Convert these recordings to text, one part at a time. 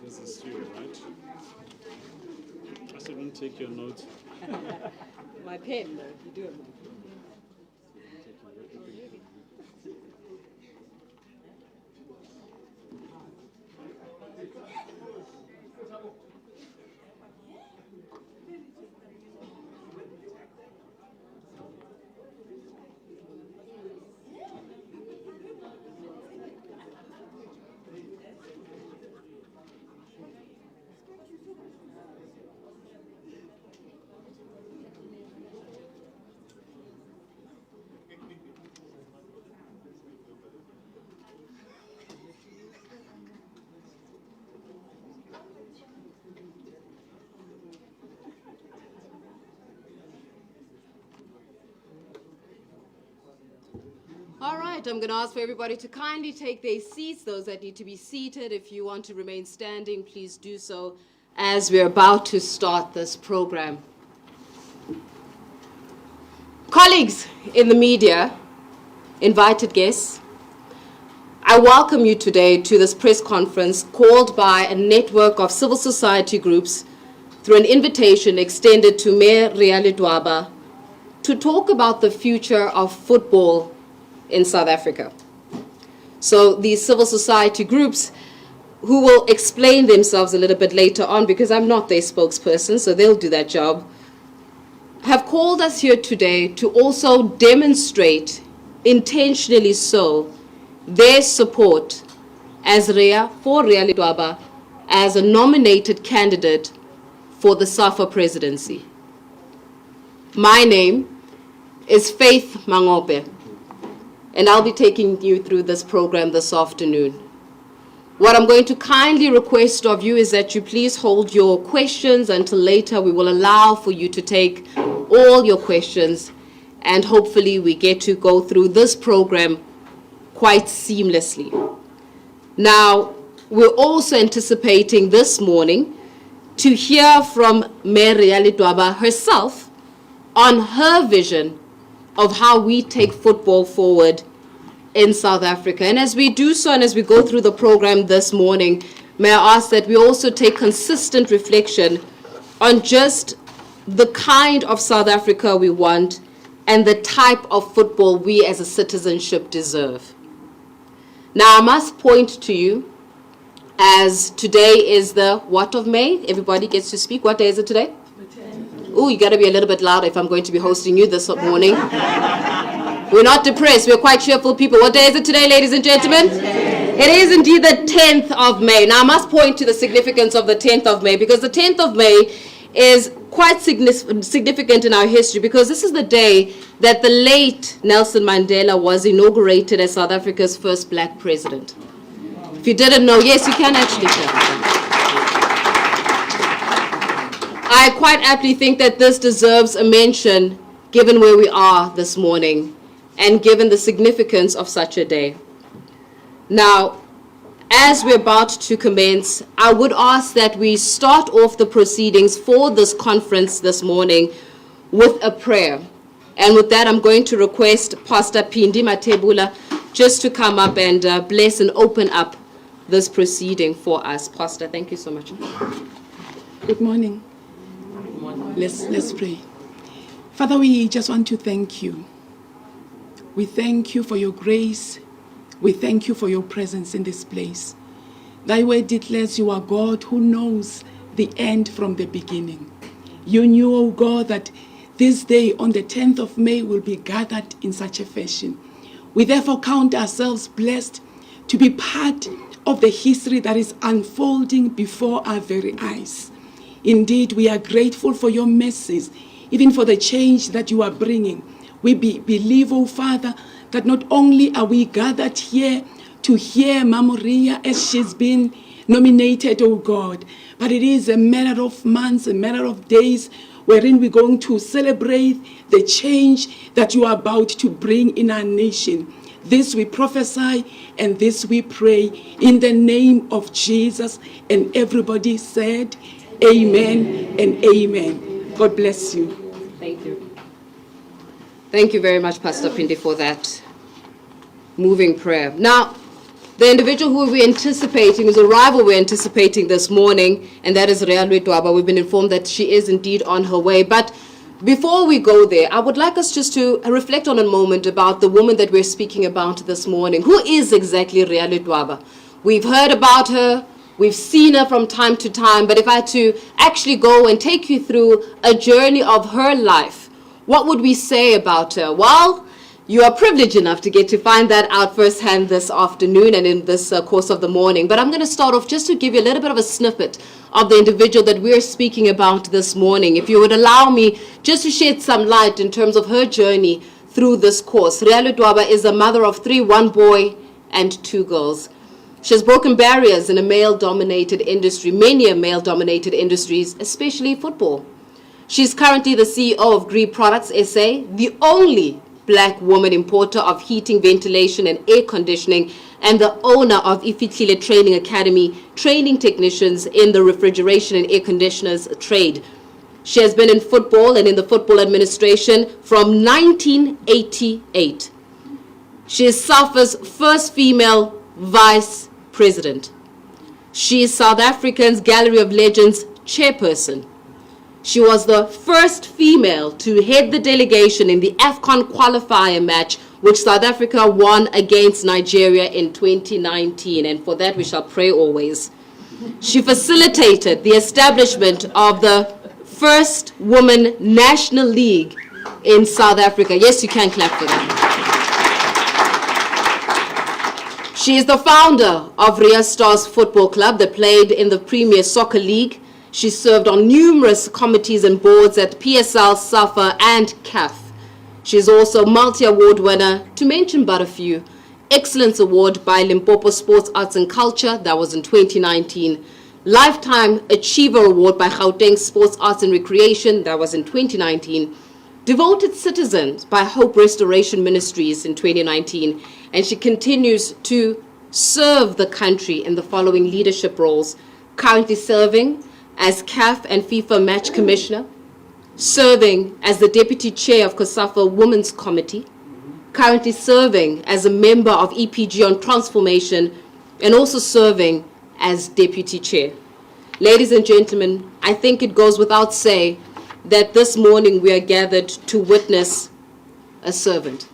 This is you, right? I didn't take your notes. My pen, though, you do it. All right, I'm going to ask for everybody to kindly take their seats. Those that need to be seated, if you want to remain standing, please do so as we're about to start this program. Colleagues in the media, invited guests, I welcome you today to this press conference called by a network of civil society groups through an invitation extended to Mayor Ria Ledwaba to talk about the future of football in South Africa. So these civil society groups, who will explain themselves a little bit later on because I'm not their spokesperson, so they'll do that job, have called us here today to also demonstrate, intentionally so, their support as for Ria Ledwaba as a nominated candidate for the SAFA presidency. My name is Faith Mangope, and I'll be taking you through this program this afternoon. What I'm going to kindly request of you is that you please hold your questions until later. We will allow for you to take all your questions, and hopefully we get to go through this program quite seamlessly. Now, we're also anticipating this morning to hear from Mayor Ria Ledwaba herself on her vision of how we take football forward in South Africa. And as we do so and as we go through the program this morning, may I ask that we also take consistent reflection on just the kind of South Africa we want and the type of football we as a citizenship deserve. Now, I must point to you, as today is the what of May? Everybody gets to speak. What day is it today? Oh, you got to be a little bit louder if I'm going to be hosting you this morning. We're not depressed. We're quite cheerful people. What day is it today, ladies and gentlemen? It is indeed the 10th of May. Now, I must point to the significance of the 10th of May because the 10th of May is quite significant in our history because this is the day that the late Nelson Mandela was inaugurated as South Africa's first black president. If you didn't know, yes, you can actually clap. I quite aptly think that this deserves a mention given where we are this morning and given the significance of such a day. Now, as we're about to commence, I would ask that we start off the proceedings for this conference this morning with a prayer. And with that, I'm going to request Pastor Pindi Matebula just to come up and bless and open up this proceeding for us. Pastor, thank you so much. Good morning. Good morning. Let's pray. Father, we just want to thank you. We thank you for your grace. We thank you for your presence in this place. Thy word declares you are God who knows the end from the beginning. You knew, O God, that this day on the 10th of May will be gathered in such a fashion. We therefore count ourselves blessed to be part of the history that is unfolding before our very eyes. Indeed, we are grateful for your mercies, even for the change that you are bringing. We believe, oh Father, that not only are we gathered here to hear Mama Ria as she's been nominated, oh God, but it is a matter of months, a matter of days, wherein we're going to celebrate the change that you are about to bring in our nation. This we prophesy and this we pray in the name of Jesus. And everybody said, amen and amen. God bless you. Thank you. Thank you very much, Pastor Pindi, for that moving prayer. Now, The individual who we're anticipating, whose arrival we're anticipating this morning, and that is Ria Ledwaba. We've been informed that she is indeed on her way. But before we go there, I would like us just to reflect on a moment about the woman that we're speaking about this morning. Who is exactly Ria Ledwaba? We've heard about her, we've seen her from time to time, but if I had to actually go and take you through a journey of her life, what would we say about her? Well, you are privileged enough to get to find that out firsthand this afternoon and in this course of the morning. But I'm going to start off just to give you a little bit of a snippet of the individual that we're speaking about this morning. If you would allow me just to shed some light in terms of her journey through this course. Ria Ledwaba is a mother of three, one boy and two girls. She has broken barriers in a male-dominated industry, many male-dominated industries, especially football. She's currently the CEO of Gree Products SA, the only Black woman importer of heating, ventilation and air conditioning, and the owner of Ifitlile Training Academy, training technicians in the refrigeration and air conditioners trade. She has been in football and in the football administration from 1988. She is SAFA's first female vice president. She is South Africa's Gallery of Legends chairperson. She was the first female to head the delegation in the AFCON qualifier match, which South Africa won against Nigeria in 2019. And for that, we shall pray always. She facilitated the establishment of the first women national league in South Africa. Yes, you can clap for that. She is the founder of Ria Stars Football Club that played in the Premier Soccer League. She served on numerous committees and boards at PSL, SAFA, and CAF. She is also multi-award winner, to mention but a few. Excellence Award by Limpopo Sports, Arts and Culture, that was in 2019. Lifetime Achiever Award by Gauteng Sports, Arts and Recreation, that was in 2019. Devoted Citizen by Hope Restoration Ministries in 2019. And she continues to serve the country in the following leadership roles, currently serving as CAF and FIFA Match Commissioner, serving as the Deputy Chair of COSAFA Women's Committee, currently serving as a member of EPG on Transformation, and also serving as Deputy Chair. Ladies and gentlemen, I think it goes without saying that this morning we are gathered to witness a servant.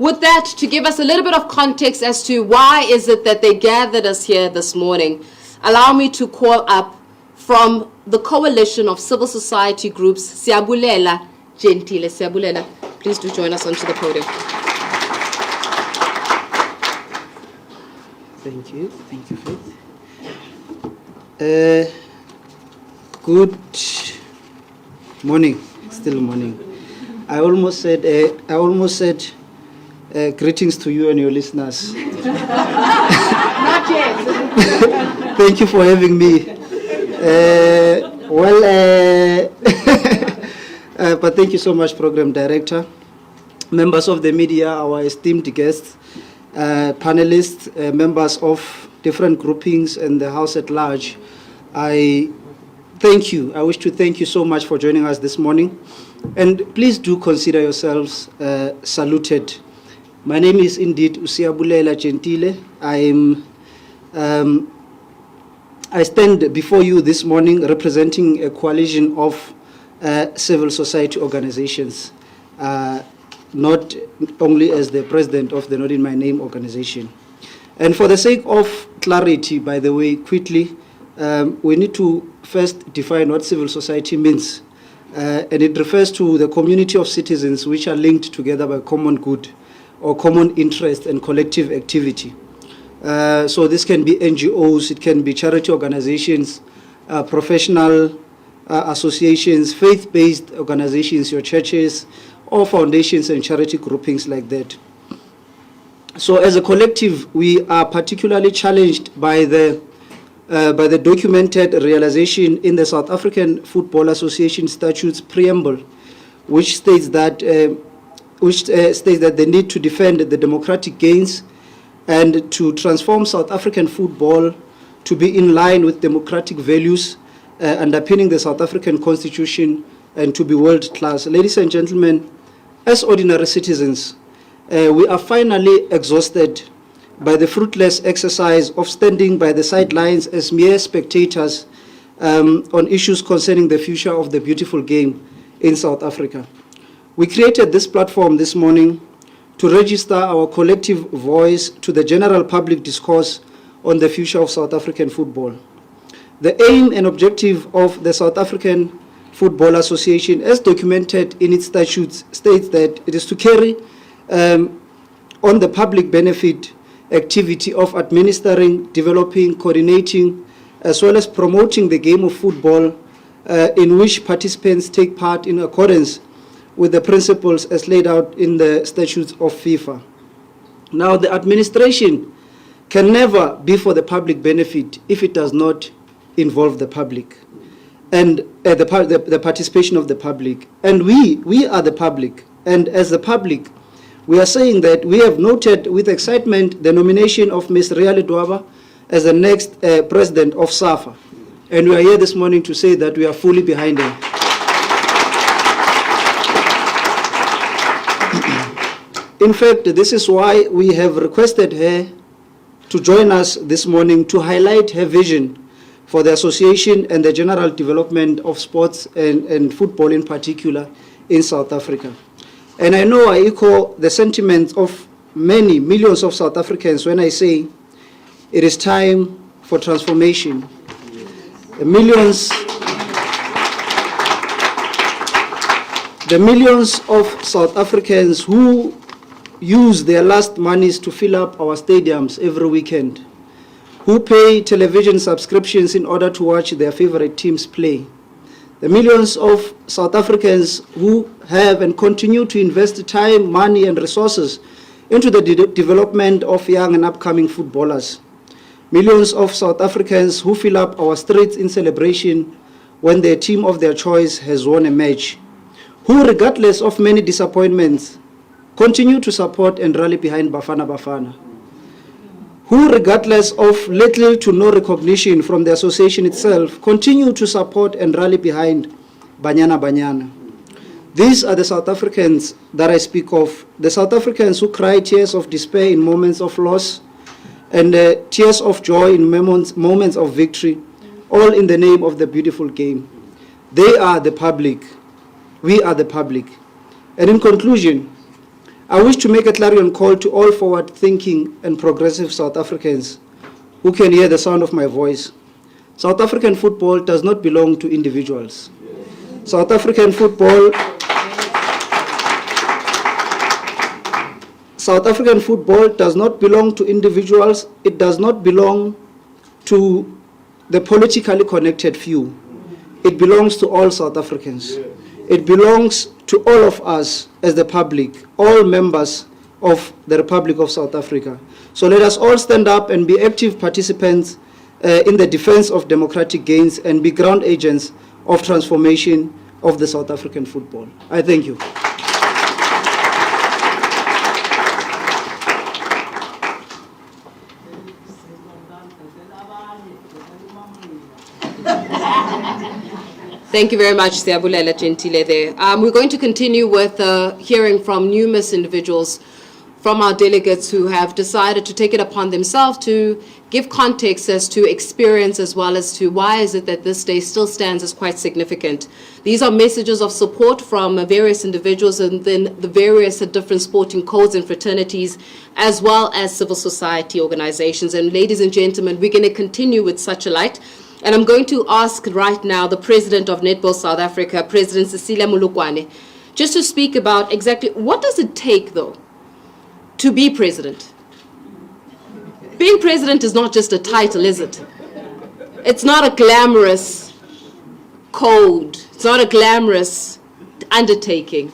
With that, to give us a little bit of context as to why is it that they gathered us here this morning, allow me to call up from the coalition of civil society groups, Siyabulela Gentile. Siyabulela, please do join us onto the podium. Thank you, Faith. Good morning, still morning. I almost said greetings to you and your listeners. Not yet. Thank you for having me. But thank you so much, Program Director, members of the media, our esteemed guests, panelists, members of different groupings and the House at large. I thank you. I wish to thank you so much for joining us this morning. And please do consider yourselves saluted. My name is indeed Siyabulela Gentile. I stand before you this morning representing a coalition of civil society organizations, not only as the president of the Not In My Name organization. And for the sake of clarity, by the way, quickly, we need to first define what civil society means. And it refers to the community of citizens which are linked together by common good or common interest and collective activity. So this can be NGOs, it can be charity organizations, professional associations, faith-based organizations, your churches, or foundations and charity groupings like that. So as a collective, we are particularly challenged by the documented realization in the South African Football Association Statutes preamble, which states that they need to defend the democratic gains and to transform South African football to be in line with democratic values underpinning the South African Constitution and to be world class. Ladies and gentlemen, as ordinary citizens, we are finally exhausted by the fruitless exercise of standing by the sidelines as mere spectators on issues concerning the future of the beautiful game in South Africa. We created this platform this morning to register our collective voice to the general public discourse on the future of South African football. The aim and objective of the South African Football Association, as documented in its statutes, states that it is to carry on the public benefit activity of administering, developing, coordinating, as well as promoting the game of football in which participants take part in accordance with the principles as laid out in the statutes of FIFA. Now, the administration can never be for the public benefit if it does not involve the public and the participation of the public. And we are the public. And as the public, we are saying that we have noted with excitement the nomination of Ms. Ria Ledwaba as the next president of SAFA. And we are here this morning to say that we are fully behind her. In fact, this is why we have requested her to join us this morning to highlight her vision for the association and the general development of sports and football in particular in South Africa. And I know I echo the sentiments of many millions of South Africans when I say it is time for transformation. The millions of South Africans who use their last monies to fill up our stadiums every weekend, who pay television subscriptions in order to watch their favorite teams play, the millions of South Africans who have and continue to invest time, money, and resources into the development of young and upcoming footballers, millions of South Africans who fill up our streets in celebration when their team of their choice has won a match, who, regardless of many disappointments, continue to support and rally behind Bafana Bafana, who, regardless of little to no recognition from the association itself, continue to support and rally behind Banyana Banyana. These are the South Africans that I speak of, the South Africans who cry tears of despair in moments of loss and tears of joy in moments of victory, all in the name of the beautiful game. They are the public. We are the public. And in conclusion, I wish to make a clarion call to all forward-thinking and progressive South Africans who can hear the sound of my voice. South African football does not belong to individuals. South African football does not belong to individuals. It does not belong to the politically connected few. It belongs to all South Africans. It belongs to all of us as the public, all members of the Republic of South Africa. So let us all stand up and be active participants in the defense of democratic gains and be ground agents of transformation of the South African football. I thank you. Thank you very much, Siabulela Gentile there. We're going to continue with hearing from numerous individuals from our delegates who have decided to take it upon themselves to give context as to experience as well as to why is it that this day still stands as quite significant. These are messages of support from various individuals and then the various different sporting codes and fraternities as well as civil society organizations. And ladies and gentlemen, we're going to continue with such a light. And I'm going to ask right now the President of Netball South Africa, President Cecilia Molokwane, just to speak about exactly what does it take, though, to be president? Being president is not just a title, is it? It's not a glamorous code. It's not a glamorous undertaking.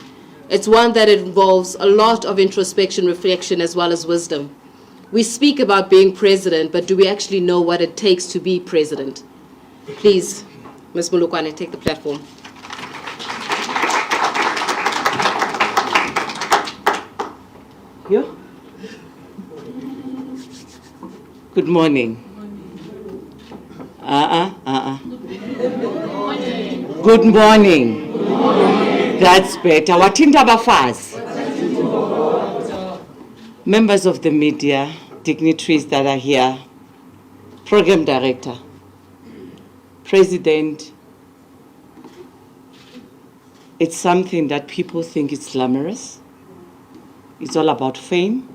It's one that involves a lot of introspection, reflection, as well as wisdom. We speak about being president, but do we actually know what it takes to be president? Please, Ms. Molokwane, take the platform. Yeah. Good morning. Good morning. That's better. Watinda Bafaz. Members of the media, dignitaries that are here, program director, president, it's something that people think is glamorous. It's all about fame.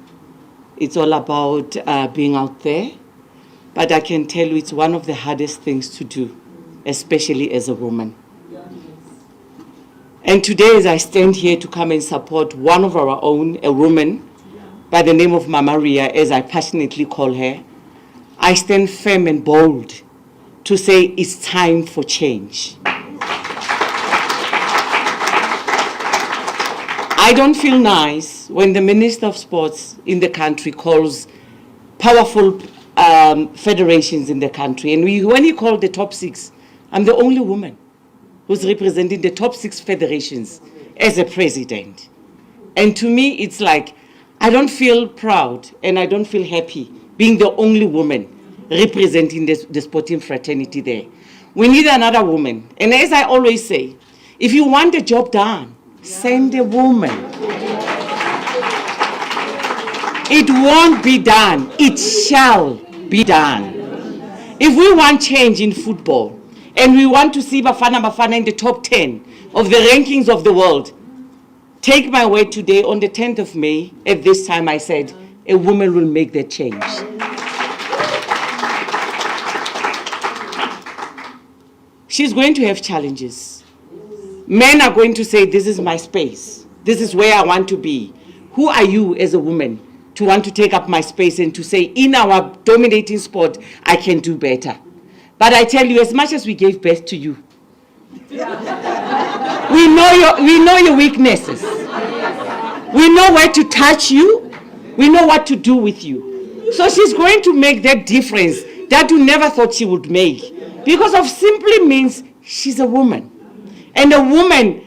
It's all about being out there. But I can tell you it's one of the hardest things to do, especially as a woman. And today, as I stand here to come and support one of our own, a woman by the name of Mama Ria, as I passionately call her, I stand firm and bold to say it's time for change. I don't feel nice when the Minister of Sports in the country calls powerful federations in the country. And when he called the top 6, I'm the only woman who's representing the top 6 federations as a president. And to me, it's like, I don't feel proud and I don't feel happy being the only woman representing the sporting fraternity there. We need another woman. And as I always say, if you want the job done, send a woman. It won't be done. It shall be done. If we want change in football and we want to see Bafana in the top 10 of the rankings of the world, take my word today, on the 10th of May, at this time I said, a woman will make that change. She's going to have challenges. Men are going to say, this is my space. This is where I want to be. Who are you as a woman to want to take up my space and to say, in our dominating sport, I can do better? But I tell you, as much as we gave birth to you, we know your weaknesses. We know where to touch you. We know what to do with you. So she's going to make that difference that you never thought she would make. Because of simply means she's a woman. And a woman,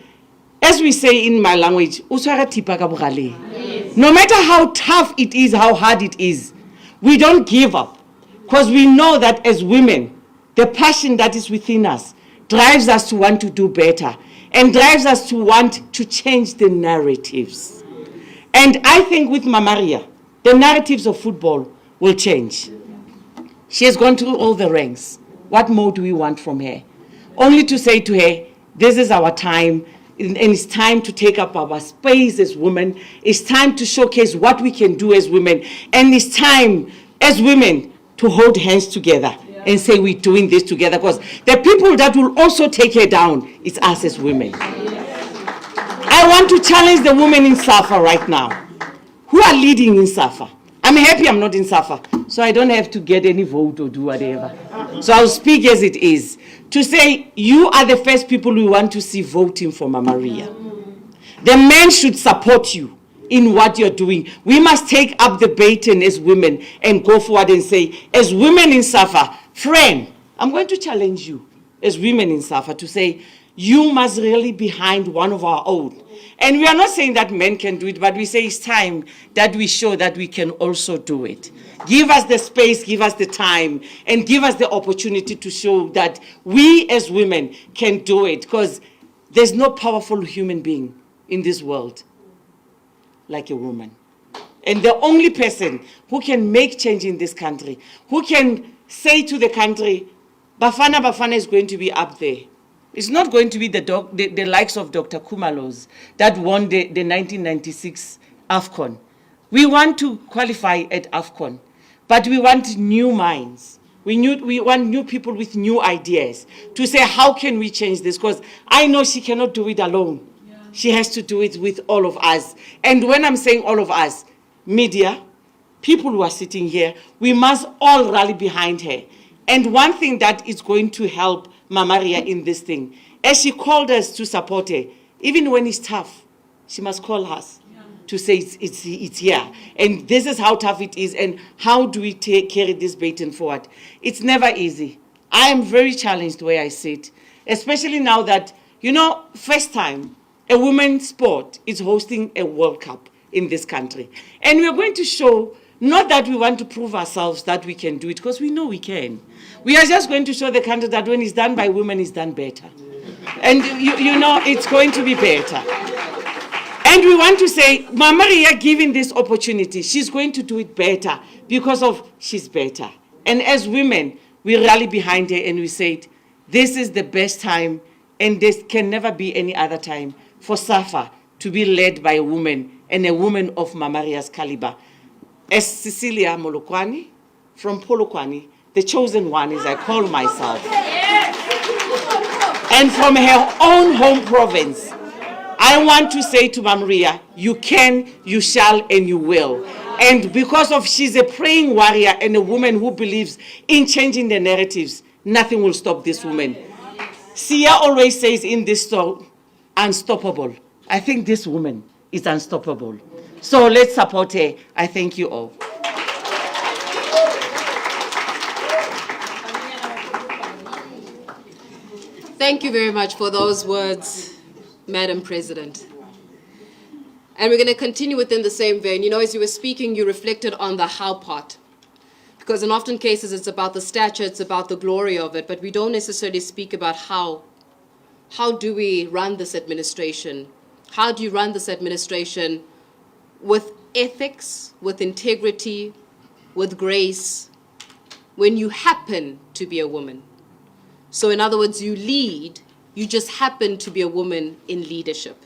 as we say in my language, no matter how tough it is, how hard it is, we don't give up. Because we know that as women, the passion that is within us drives us to want to do better and drives us to want to change the narratives. And I think with Mama Ria, the narratives of football will change. She has gone through all the ranks. What more do we want from her? Only to say to her, this is our time, and it's time to take up our space as women. It's time to showcase what we can do as women. And it's time, as women, to hold hands together and say we're doing this together. Because the people that will also take her down, it's us as women. I want to challenge the women in SAFA right now, who are leading in SAFA. I'm happy I'm not in SAFA, so I don't have to get any vote or do whatever. So I'll speak as it is. To say, you are the first people we want to see voting for Mama Ria. The men should support you in what you're doing. We must take up the baton as women and go forward and say, as women in SAFA, friend, I'm going to challenge you as women in SAFA to say, you must really be behind one of our own. And we are not saying that men can do it, but we say it's time that we show that we can also do it. Give us the space, give us the time, and give us the opportunity to show that we as women can do it, because there's no powerful human being in this world like a woman. And the only person who can make change in this country, who can say to the country, Bafana is going to be up there. It's not going to be the likes of Dr. Kumalos that won the 1996 AFCON. We want to qualify at AFCON, but we want new minds. We want new people with new ideas to say, how can we change this? Because I know she cannot do it alone. Yeah. She has to do it with all of us. And when I'm saying all of us, media, people who are sitting here, we must all rally behind her. And one thing that is going to help Mama Ria in this thing, as she called us to support her, even when it's tough, she must call us to say it's here. And this is how tough it is, and how do we carry this baton forward? It's never easy. I am very challenged where I sit, especially now that, first time a women's sport is hosting a World Cup in this country. And we're going to show, not that we want to prove ourselves that we can do it, because we know we can. We are just going to show the country that when it's done by women, it's done better. And you know it's going to be better. And we want to say, Mama Ria, given this opportunity, she's going to do it better because of she's better. And as women, we rally behind her and we said, this is the best time and there can never be any other time for SAFA to be led by a woman and a woman of Mama Ria's caliber. As Cecilia Molokwani from Polokwane, the chosen one as I call myself, and from her own home province, I want to say to Mama Ria, you can, you shall, and you will. And because of she's a praying warrior and a woman who believes in changing the narratives, nothing will stop this woman. Sia always says in this story, unstoppable. I think this woman is unstoppable. So let's support her. I thank you all. Thank you very much for those words, Madam President. And we're going to continue within the same vein. You know, as you were speaking, you reflected on the how part. Because in often cases, it's about the stature, it's about the glory of it, but we don't necessarily speak about how. How do we run this administration? How do you run this administration with ethics, with integrity, with grace, when you happen to be a woman? So in other words, you lead, you just happen to be a woman in leadership.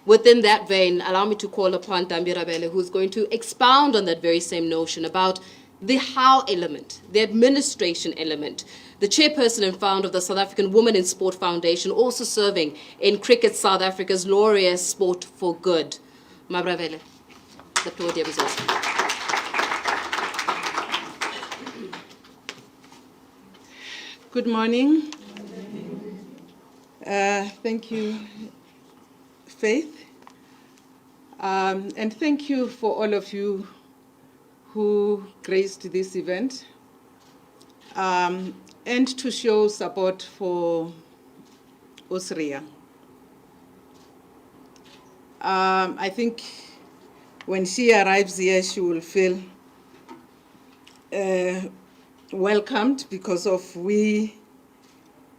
Within that vein, allow me to call upon Dambi Rabele, who's going to expound on that very same notion about the how element, the administration element. The chairperson and founder of the South African Women in Sport Foundation, also serving in Cricket South Africa's glorious Sport for Good. Mabravele, the podium is yours. Good morning. Thank you, Faith. And thank you for all of you who graced this event. And to show support for Ria. I think when she arrives here, she will feel welcomed because of we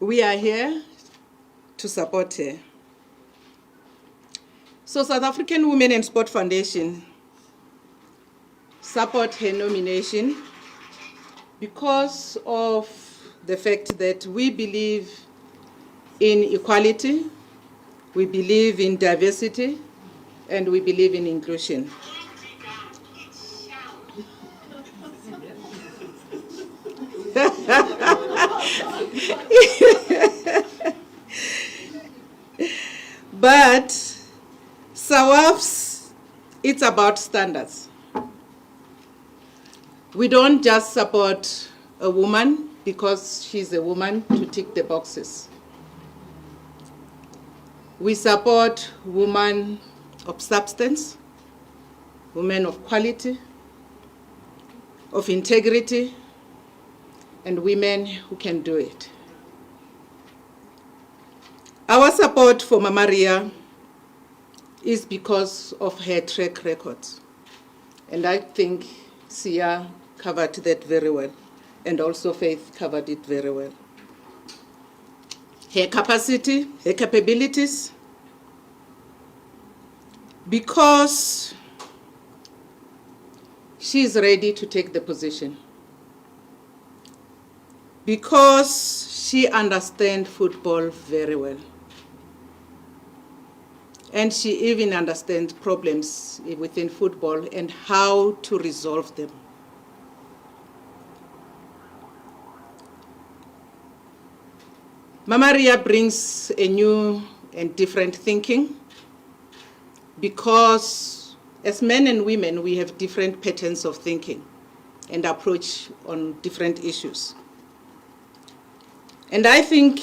are here to support her. So South African Women in Sport Foundation support her nomination because of the fact that we believe in equality, we believe in diversity, and we believe in inclusion. But SAWAF's, it's about standards. We don't just support a woman because she's a woman to tick the boxes. We support women of substance, women of quality, of integrity, and women who can do it. Our support for Mama Ria is because of her track record. And I think Sia covered that very well. And also Faith covered it very well. Her capacity, her capabilities, because she is ready to take the position. Because she understands football very well. And she even understands problems within football and how to resolve them. Mama Ria brings a new and different thinking because as men and women, we have different patterns of thinking and approach on different issues. And I think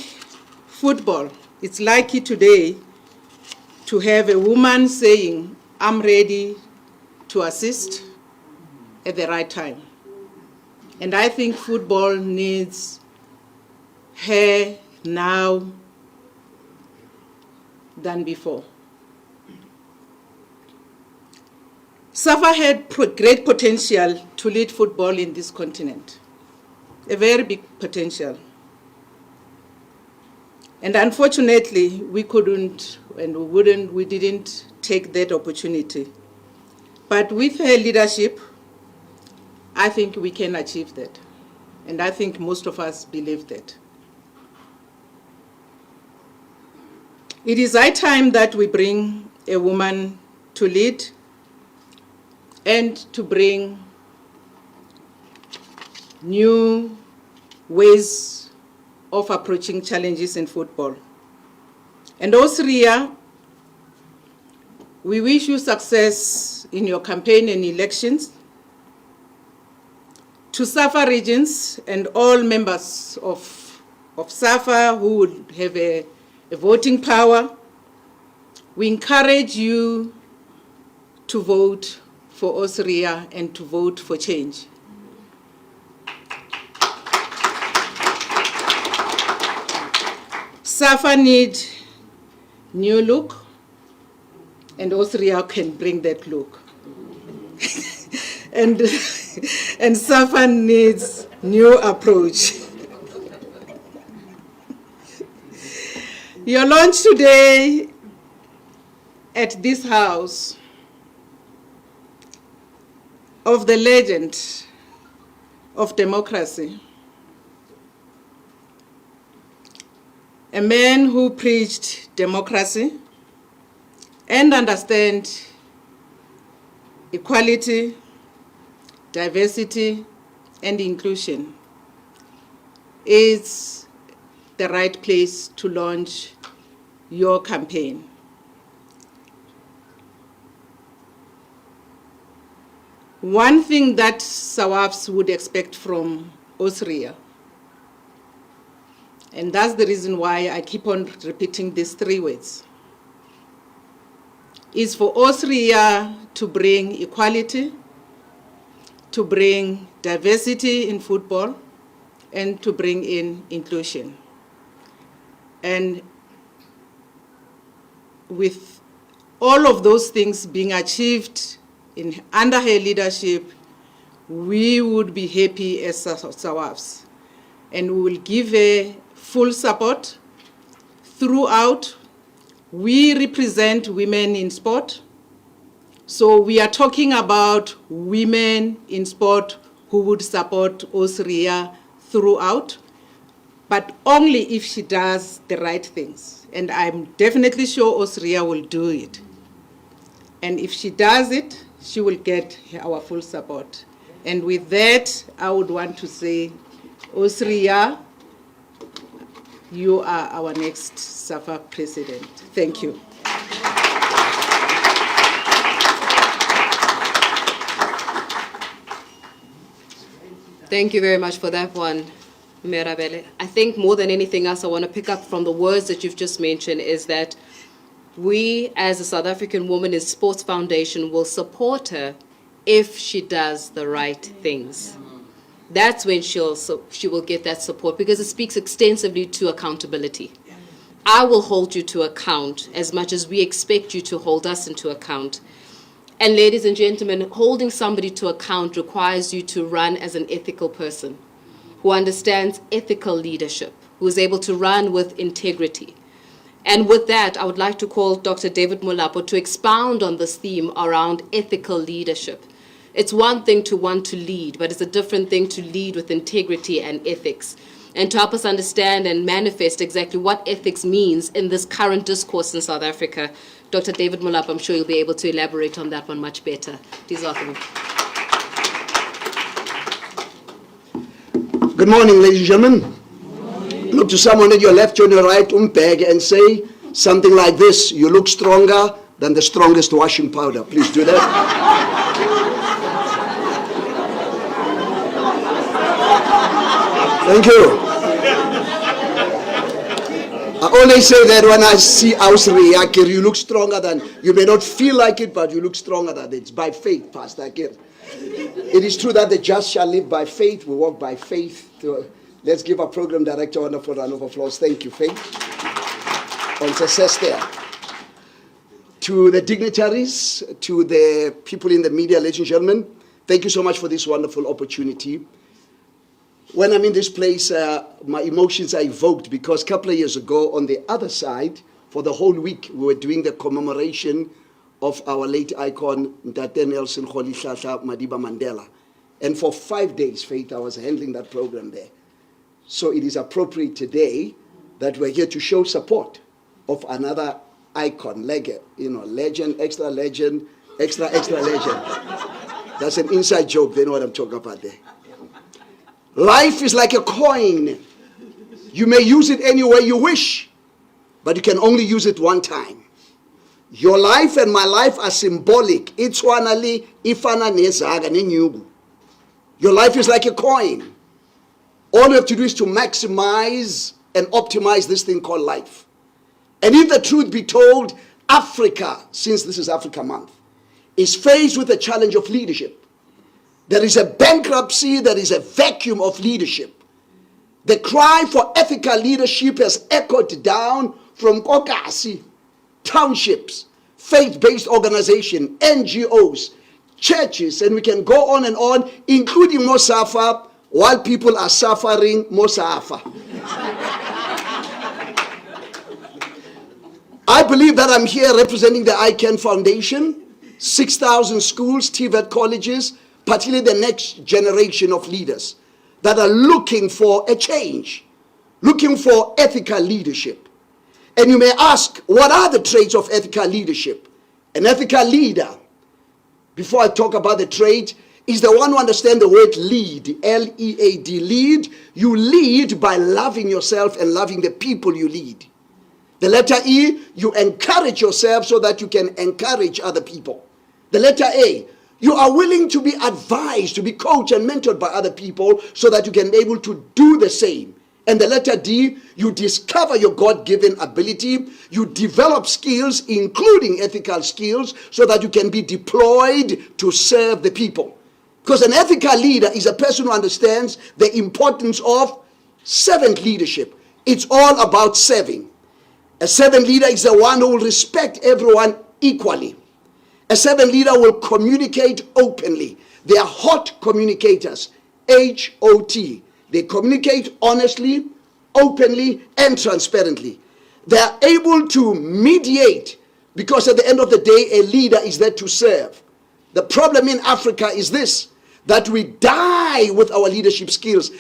football, it's lucky today to have a woman saying, I'm ready to assist at the right time. And I think football needs her now than before. SAFA had great potential to lead football in this continent, a very big potential. And unfortunately, we couldn't and we didn't take that opportunity. But with her leadership, I think we can achieve that. And I think most of us believe that. It is high time that we bring a woman to lead and to bring new ways of approaching challenges in football. And also, Ria, we wish you success in your campaign and elections. To SAFA regions and all members of SAFA who would have a voting power, we encourage you to vote for Ria and to vote for change. SAFA need new look, and Ria can bring that look. and SAFA needs new approach. Your launch today at this house of the legend of democracy, a man who preached democracy and understand equality, diversity, and inclusion, is the right place to launch your campaign. One thing that SAWAFs would expect from Ria, and that's the reason why I keep on repeating these three words, is for Ria to bring equality, to bring diversity in football, and to bring in inclusion. And with all of those things being achieved under her leadership, we would be happy as SAWAFs. And we will give her full support throughout. We represent women in sport. So we are talking about women in sport who would support Ria throughout, but only if she does the right things. And I'm definitely sure Ria will do it. And if she does it, she will get our full support. And with that, I would want to say, Ria, you are our next SAFA president. Thank you. Thank you very much for that one, Merabele. I think more than anything else I want to pick up from the words that you've just mentioned is that we, as a South African Woman in Sports Foundation, will support her if she does the right things. That's when she will get that support, because it speaks extensively to accountability. I will hold you to account as much as we expect you to hold us into account. And ladies and gentlemen, holding somebody to account requires you to run as an ethical person who understands ethical leadership, who is able to run with integrity. And with that, I would like to call Dr. David Molapo to expound on this theme around ethical leadership. It's one thing to want to lead, but it's a different thing to lead with integrity and ethics. And to help us understand and manifest exactly what ethics means in this current discourse in South Africa, Dr. David Molapo, I'm sure you'll be able to elaborate on that one much better. Please welcome. Good morning, ladies and gentlemen. Look to someone at your left or your right, bag, and say something like this: you look stronger than the strongest washing powder. Please do that. Thank you. I always say that when I see Ria, you look stronger than, you may not feel like it, but you look stronger than it. It's by faith, Pastor Akir. It is true that the just shall live by faith. We walk by faith. Let's give our program director a wonderful round of applause. Thank you, Faith. On success there. To the dignitaries, to the people in the media, ladies and gentlemen, thank you so much for this wonderful opportunity. when I'm in this place, my emotions are evoked because a couple of years ago, on the other side, for the whole week, we were doing the commemoration of our late icon, Ntate Nelson Madiba Mandela. And for 5 days, Faith, I was handling that program there. So it is appropriate today that we're here to show support of another icon, legend, extra legend. That's an inside joke, they know what I'm talking about there. Life is like a coin. You may use it any way you wish, but you can only use it one time. Your life and my life are symbolic. Your life is like a coin. All you have to do is to maximize and optimize this thing called life. And if the truth be told, Africa, since this is Africa Month, is faced with the challenge of leadership. There is a bankruptcy, there is a vacuum of leadership. The cry for ethical leadership has echoed down from Kokasi, townships, faith-based organizations, NGOs, churches, and we can go on and on, including more SAFA, while people are suffering more SAFA. I believe that I'm here representing the ICANN Foundation, 6,000 schools, TVET colleges, particularly the next generation of leaders that are looking for a change, looking for ethical leadership. And you may ask, what are the traits of ethical leadership? An ethical leader, before I talk about the trait, is the one who understands the word lead, L-E-A-D, lead. You lead by loving yourself and loving the people you lead. The letter E, you encourage yourself so that you can encourage other people. The letter A, you are willing to be advised, to be coached and mentored by other people so that you can be able to do the same. And the letter D, you discover your God-given ability, you develop skills, including ethical skills, so that you can be deployed to serve the people. Because an ethical leader is a person who understands the importance of servant leadership. It's all about serving. A servant leader is the one who will respect everyone equally. A servant leader will communicate openly. They are hot communicators, H-O-T. They communicate honestly, openly, and transparently. They are able to mediate because at the end of the day, a leader is there to serve. The problem in Africa is this, that we die with our leadership skills.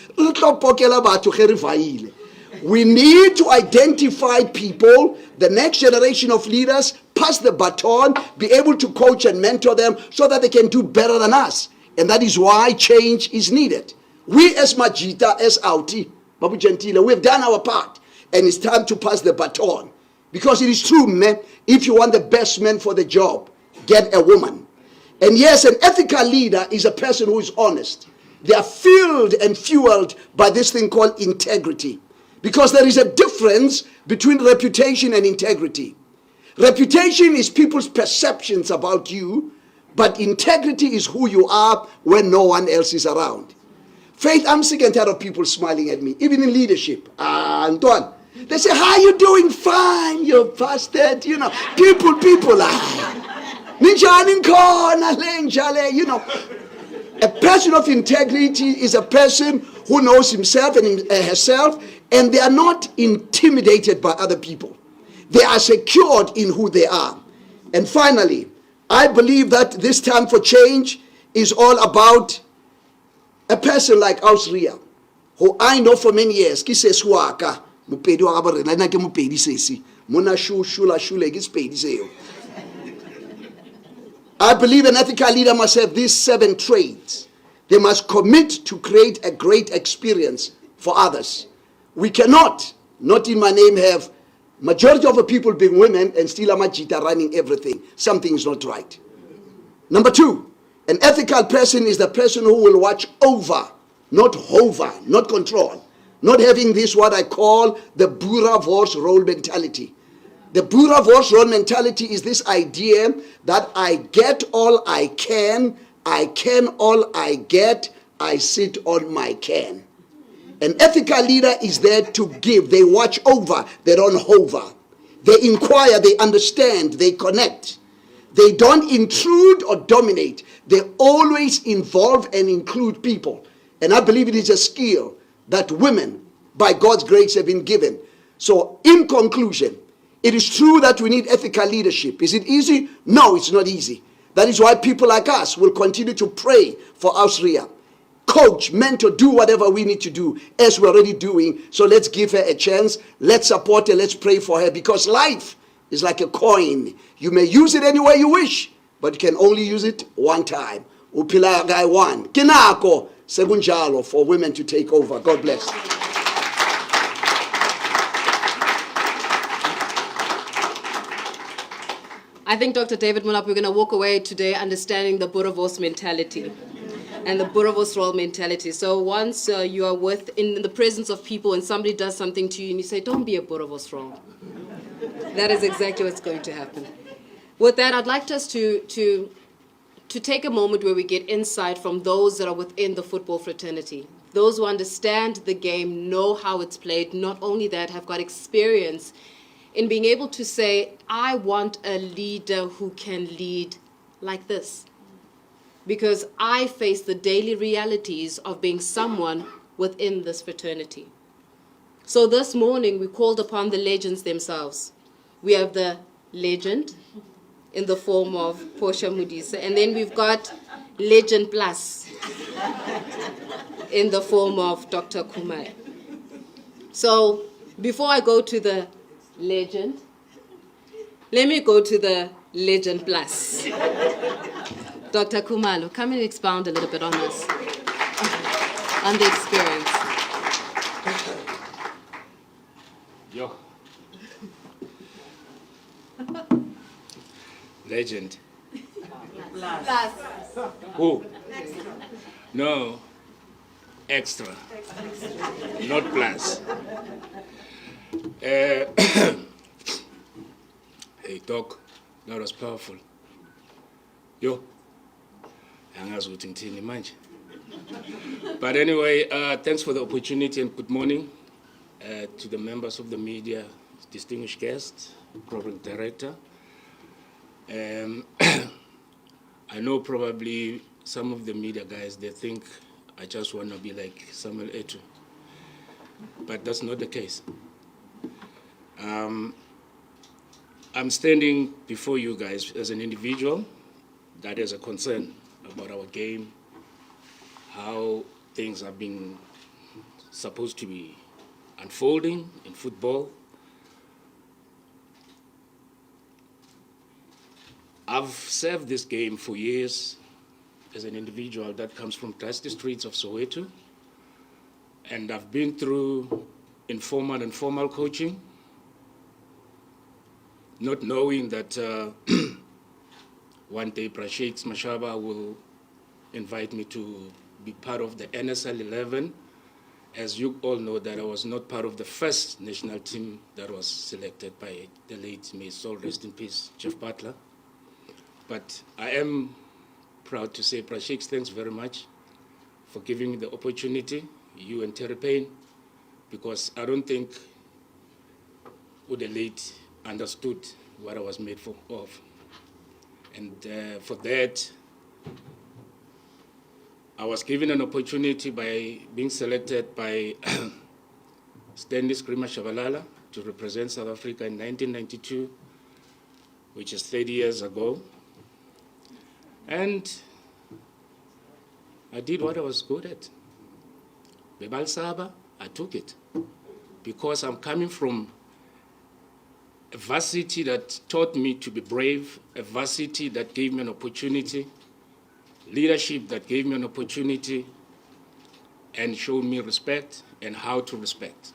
We need to identify people, the next generation of leaders, pass the baton, be able to coach and mentor them so that they can do better than us. And that is why change is needed. We as Majita, as Auti, Babu Gentile, we've done our part. And it's time to pass the baton. Because it is true, man, if you want the best man for the job, get a woman. And yes, an ethical leader is a person who is honest. They are filled and fueled by this thing called integrity. Because there is a difference between reputation and integrity. Reputation is people's perceptions about you, but integrity is who you are when no one else is around. Faith, I'm sick and tired of people smiling at me, even in leadership. Antoine, they say, how are you doing? Fine, you're bastard. You know, people, you know. A person of integrity is a person who knows himself and herself, and they are not intimidated by other people. They are secured in who they are. And finally, I believe that this time for change is all about a person like Ria, who I know for many years. I believe an ethical leader must have these 7 traits. They must commit to create a great experience for others. We cannot, not in my name, have majority of the people being women and still Amajita running everything. Something is not right. Number 2, an ethical person is the person who will watch over, not hover, not control, not having this what I call the Boer Wors role mentality. The Boer Wors role mentality is this idea that I get all I can all I get, I sit on my can. An ethical leader is there to give. They watch over, they don't hover. They inquire, they understand, they connect. They don't intrude or dominate. They always involve and include people. And I believe it is a skill that women, by God's grace, have been given. So, in conclusion, it is true that we need ethical leadership. Is it easy? No, it's not easy. That is why people like us will continue to pray for us, Ria. Coach, mentor, do whatever we need to do, as we're already doing. So let's give her a chance. Let's support her. Let's pray for her. Because life is like a coin. You may use it any way you wish, but you can only use it one time. Upila guy one. Kinako segunjalo for women to take over. God bless. I think, Dr. David Mulap, we're going to walk away today understanding the Boerewors mentality and the Boerewors role mentality. So once you are in the presence of people and somebody does something to you and you say, don't be a Boerewors role. That is exactly what's going to happen. With that, I'd like us to take a moment where we get insight from those that are within the football fraternity. Those who understand the game, know how it's played, not only that, have got experience in being able to say, I want a leader who can lead like this. Because I face the daily realities of being someone within this fraternity. So this morning, we called upon the legends themselves. We have the legend in the form of Portia Modise, and then we've got Legend Plus in the form of Dr. Kumai. So before I go to the legend, let me go to the Legend Plus. Dr. Kumalo, come and expound a little bit on this, on the experience. Yo. Legend. Plus. Who? No. Extra. Not plus. Hey, Doc, that was powerful. Yo. But anyway, thanks for the opportunity and good morning to the members of the media, distinguished guests, program director. I know probably some of the media guys, they think I just want to be like Samuel Eto'o, but that's not the case. I'm standing before you guys as an individual that has a concern about our game, how things have been supposed to be unfolding in football. I've served this game for years as an individual that comes from dusty streets of Soweto, and I've been through informal and formal coaching, not knowing that one day Prashik Mashaba will invite me to be part of the NSL 11. As you all know, that I was not part of the first national team that was selected by the late, may his soul rest in peace, Jeff Butler. But I am proud to say, Prashik, thanks very much for giving me the opportunity, you and Terry Payne, because I don't think the late understood what I was made of. And for that, I was given an opportunity by being selected by Stanley Skrima Shabalala to represent South Africa in 1992, which is 30 years ago. And I did what I was good at. Bebal Saba, I took it. Because I'm coming from a varsity that taught me to be brave, a varsity that gave me an opportunity, leadership that gave me an opportunity and showed me respect and how to respect.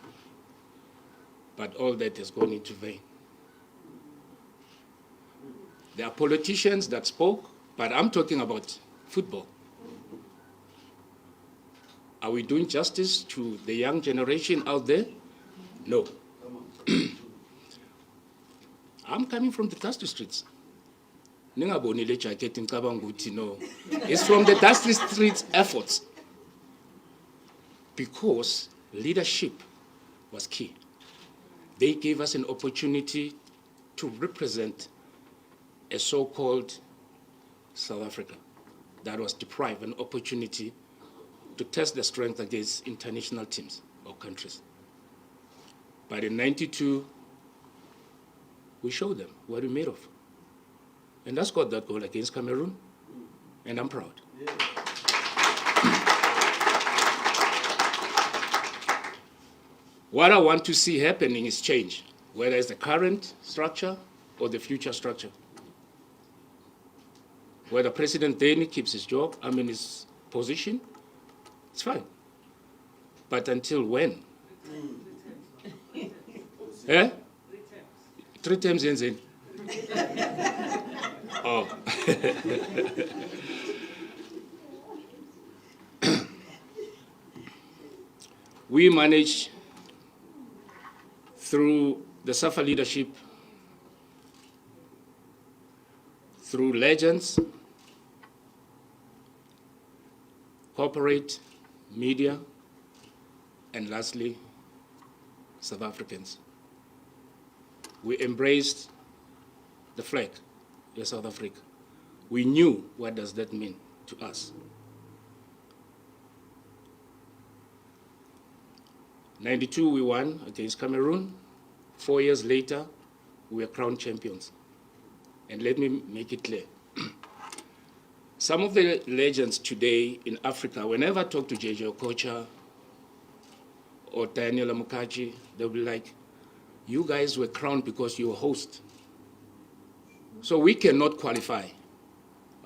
But all that has gone into vain. There are politicians that spoke, but I'm talking about football. Are we doing justice to the young generation out there? No. I'm coming from the dusty streets. No. It's from the dusty streets efforts. Because leadership was key. They gave us an opportunity to represent a so-called South Africa that was deprived an opportunity to test their strength against international teams or countries. But in '92, we showed them what we're made of. And I scored that goal against Cameroon, and I'm proud. What I want to see happening is change, whether it's the current structure or the future structure. Whether President Deni keeps his job, his position, it's fine. But until when? Eh? 3 terms in. Oh. We managed, through the SAFA leadership, through legends, corporate, media, and lastly, South Africans. We embraced the flag of South Africa. We knew what does that mean to us. 92, we won against Cameroon. 4 years later, we were crowned champions. And let me make it clear. Some of the legends today in Africa, whenever I talk to JJ Okocha or Daniela Mukachi, they'll be like, you guys were crowned because you were host. So we cannot qualify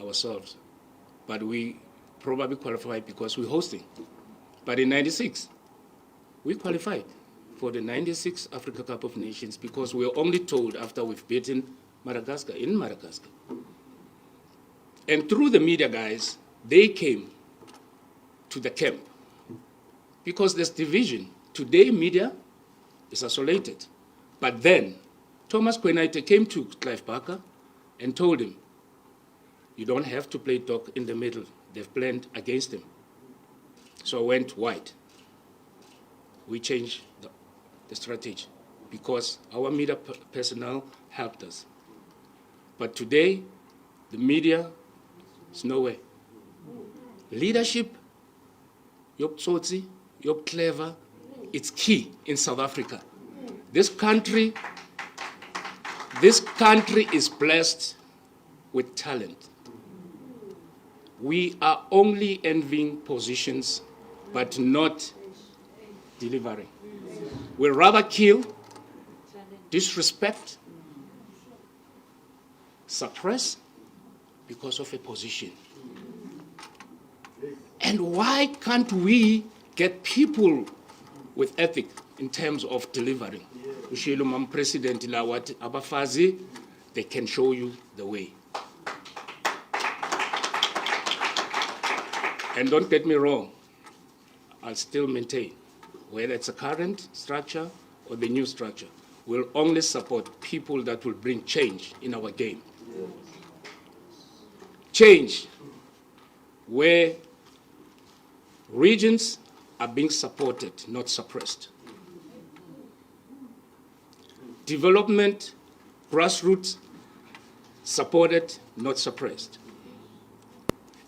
ourselves, but we probably qualify because we're hosting. But in '96, we qualified for the '96 Africa Cup of Nations because we were only told after we've beaten Madagascar, in Madagascar. And through the media guys, they came to the camp because there's division. Today, media is isolated. But then, Thomas Kwenaite came to Clive Parker and told him, you don't have to play dog in the middle. They've planned against him. So I went white. We changed the strategy because our media personnel helped us. But today, the media is nowhere. Leadership, you're tsotsi, you're clever, it's key in South Africa. This country is blessed with talent. We are only envying positions, but not delivering. We'd rather kill, disrespect, suppress because of a position. And why can't we get people with ethic in terms of delivering? Ushilo President Lawat Abafazi, they can show you the way. And don't get me wrong, I'll still maintain, whether it's a current structure or the new structure, we'll only support people that will bring change in our game. Change where regions are being supported, not suppressed. Development, grassroots, supported, not suppressed.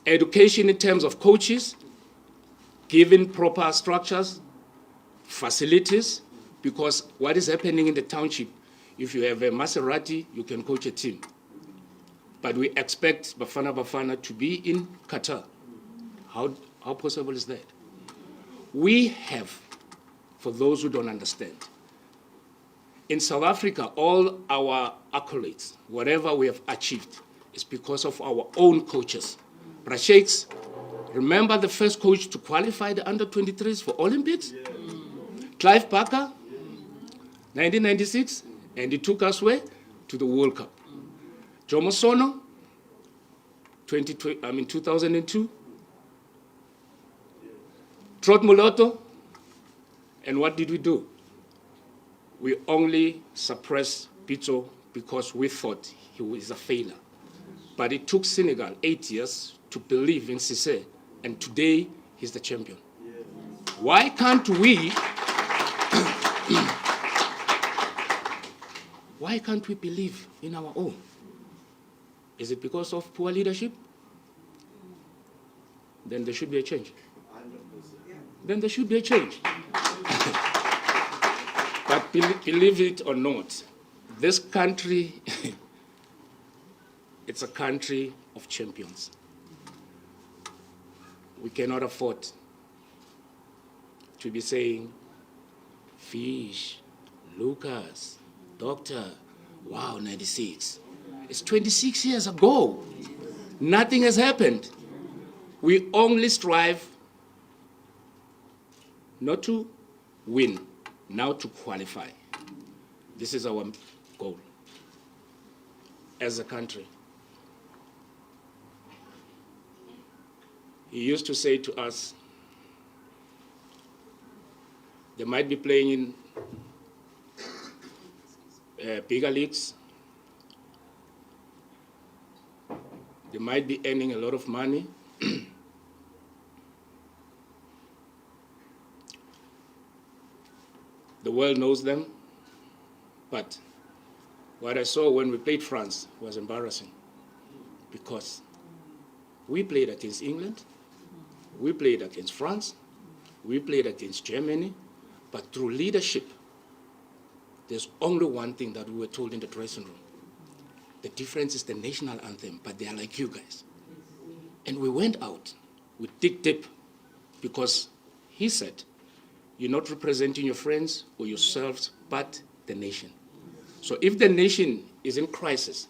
Education in terms of coaches, given proper structures, facilities, because what is happening in the township, if you have a Maserati, you can coach a team. But we expect Bafana to be in Qatar. How possible is that? We have, for those who don't understand, in South Africa, all our accolades, whatever we have achieved, is because of our own coaches. Brashakes, remember the first coach to qualify the under-23s for Olympics? Yeah. Clive Parker, 1996, and he took us where? To the World Cup. Jomo Sono, 2002. Trot Muloto, and what did we do? We only suppressed Pito because we thought he was a failure. But it took Senegal 8 years to believe in Cissé, and today he's the champion. Why can't we why can't we believe in our own? Is it because of poor leadership? Then there should be a change. then there should be a change. But believe it or not, this country, it's a country of champions. We cannot afford to be saying, Fish, Lucas, Doctor, wow, 96. It's 26 years ago. Nothing has happened. We only strive not to win, now to qualify. This is our goal as a country. He used to say to us, they might be playing in bigger leagues. They might be earning a lot of money. The world knows them. But what I saw when we played France was embarrassing, because we played against England, we played against France, we played against Germany, but through leadership, there's only one thing that we were told in the dressing room. The difference is the national anthem, but they are like you guys. And we went out, we dig deep, because he said, you're not representing your friends or yourselves, but the nation. So if the nation is in crisis,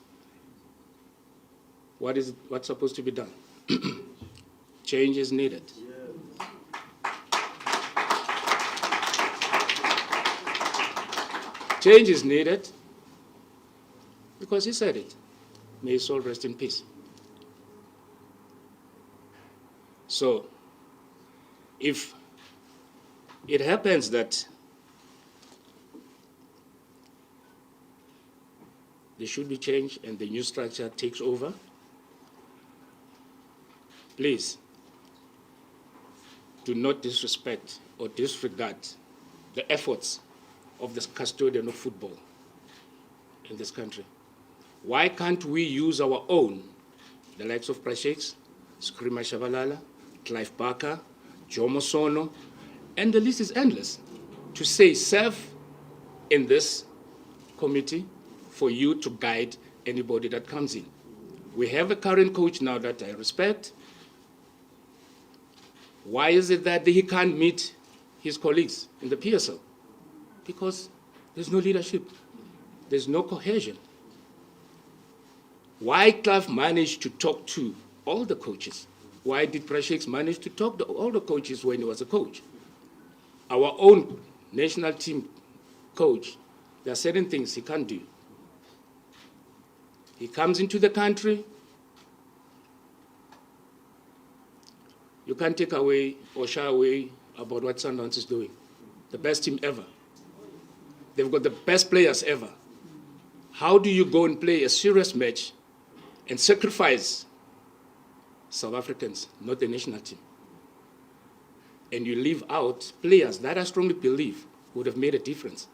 what's supposed to be done? Change is needed. Change is needed because he said it. May his soul rest in peace. So, if it happens that there should be change and the new structure takes over, please do not disrespect or disregard the efforts of the custodian of football in this country. Why can't we use our own, the likes of Prasheks, Skrima Shabalala, Clive Barker, Jomo Sono, and the list is endless, to say serve in this committee for you to guide anybody that comes in. We have a current coach now that I respect. Why is it that he can't meet his colleagues in the PSL? Because there's no leadership. There's no cohesion. Why Clive managed to talk to all the coaches? Why did Prasheks manage to talk to all the coaches when he was a coach? Our own national team coach, there are certain things he can't do. He comes into the country, you can't take away or shy away about what Sundowns is doing. The best team ever. They've got the best players ever. How do you go and play a serious match and sacrifice South Africans, not the national team? And you leave out players that I strongly believe would have made a difference.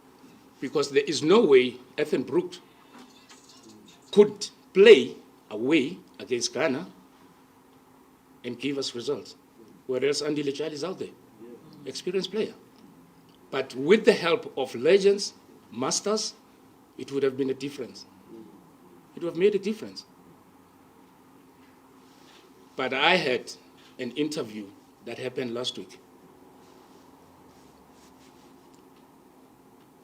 Because there is no way Ethan Brook could play away against Ghana and give us results. Whereas Andy Lechal is out there, experienced player. But with the help of legends, masters, it would have been a difference. It would have made a difference. But I had an interview that happened last week.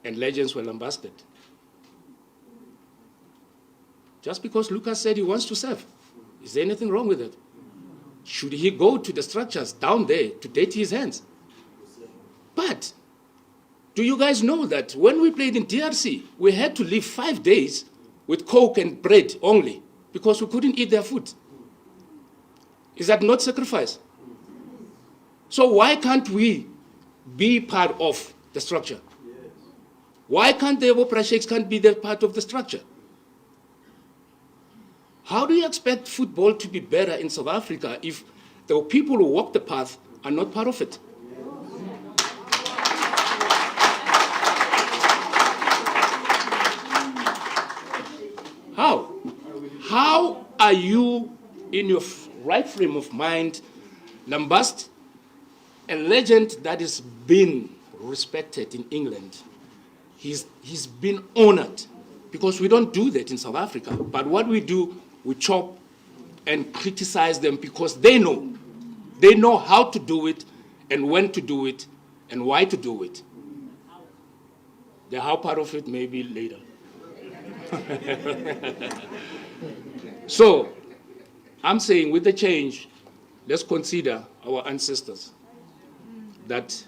And legends were lambasted. Just because Lucas said he wants to serve. Is there anything wrong with it? Should he go to the structures down there to dirty his hands? But do you guys know that when we played in DRC, we had to live 5 days with Coke and bread only because we couldn't eat their food? Is that not sacrifice? So why can't we be part of the structure? Why can't the Prasheks can't be the part of the structure? How do you expect football to be better in South Africa if the people who walk the path are not part of it? How? How are you in your right frame of mind lambast a legend that is been respected in England. He's been honored, because we don't do that in South Africa. But what we do, we chop and criticize them because they know. They know how to do it and when to do it and why to do it. The how part of it maybe later. So, I'm saying with the change, let's consider our ancestors that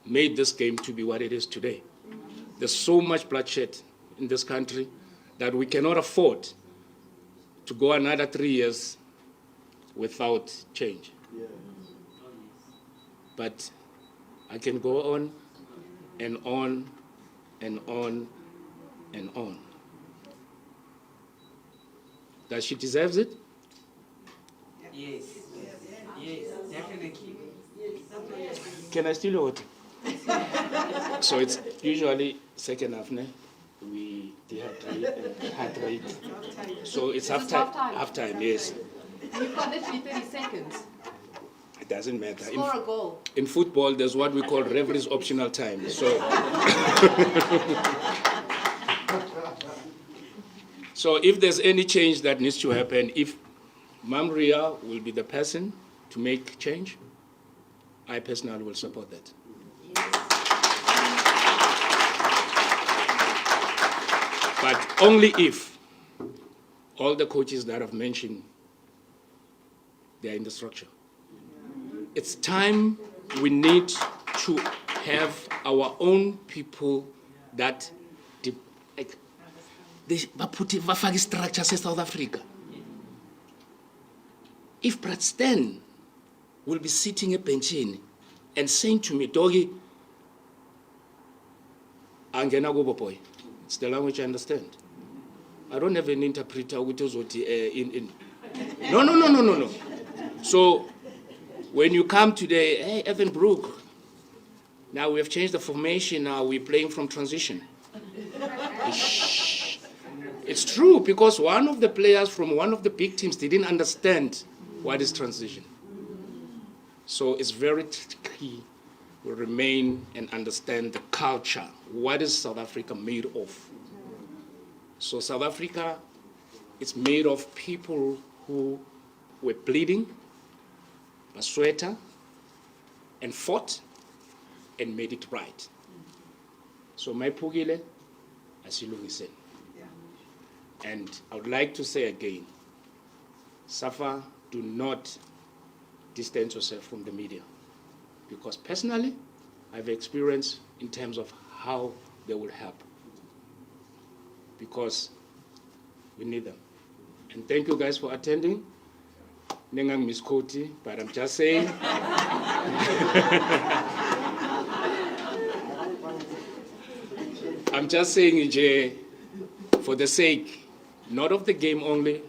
made this game to be what it is today. There's so much bloodshed in this country that we cannot afford to go another 3 years without change. But I can go on and on and on and on. Does she deserve it? Yes. Yes, definitely. Can I steal your water? So it's usually second half, ne? We dehydrate. So it's half time. Half time, yes. You've got literally 30 seconds. It doesn't matter. Score a goal. In football, there's what we call referee's optional time. So, so if there's any change that needs to happen, if Mam Ria will be the person to make change, I personally will support that. But only if all the coaches that I've mentioned, they are in the structure. It's time we need to have our own people that they put structure in South Africa. If Brad Stan will be sitting a benching and saying to me, Doggy, Angena go boy. It's the language I understand. I don't have an interpreter with those in. No. So when you come today, hey, Evan Brook, now we have changed the formation, now we're playing from transition. It's true, because one of the players from one of the big teams didn't understand what is transition. So it's very key we remain and understand the culture. What is South Africa made of? So South Africa is made of people who were bleeding, basweta, and fought and made it right. So my pugile, asilungisen. And I would like to say again, SAFA, do not distance yourself from the media. Because personally, I've experienced in terms of how they will help. Because we need them. And thank you guys for attending. Nengang Miss Koti, but I'm just saying. I'm just saying, for the sake, not of the game only,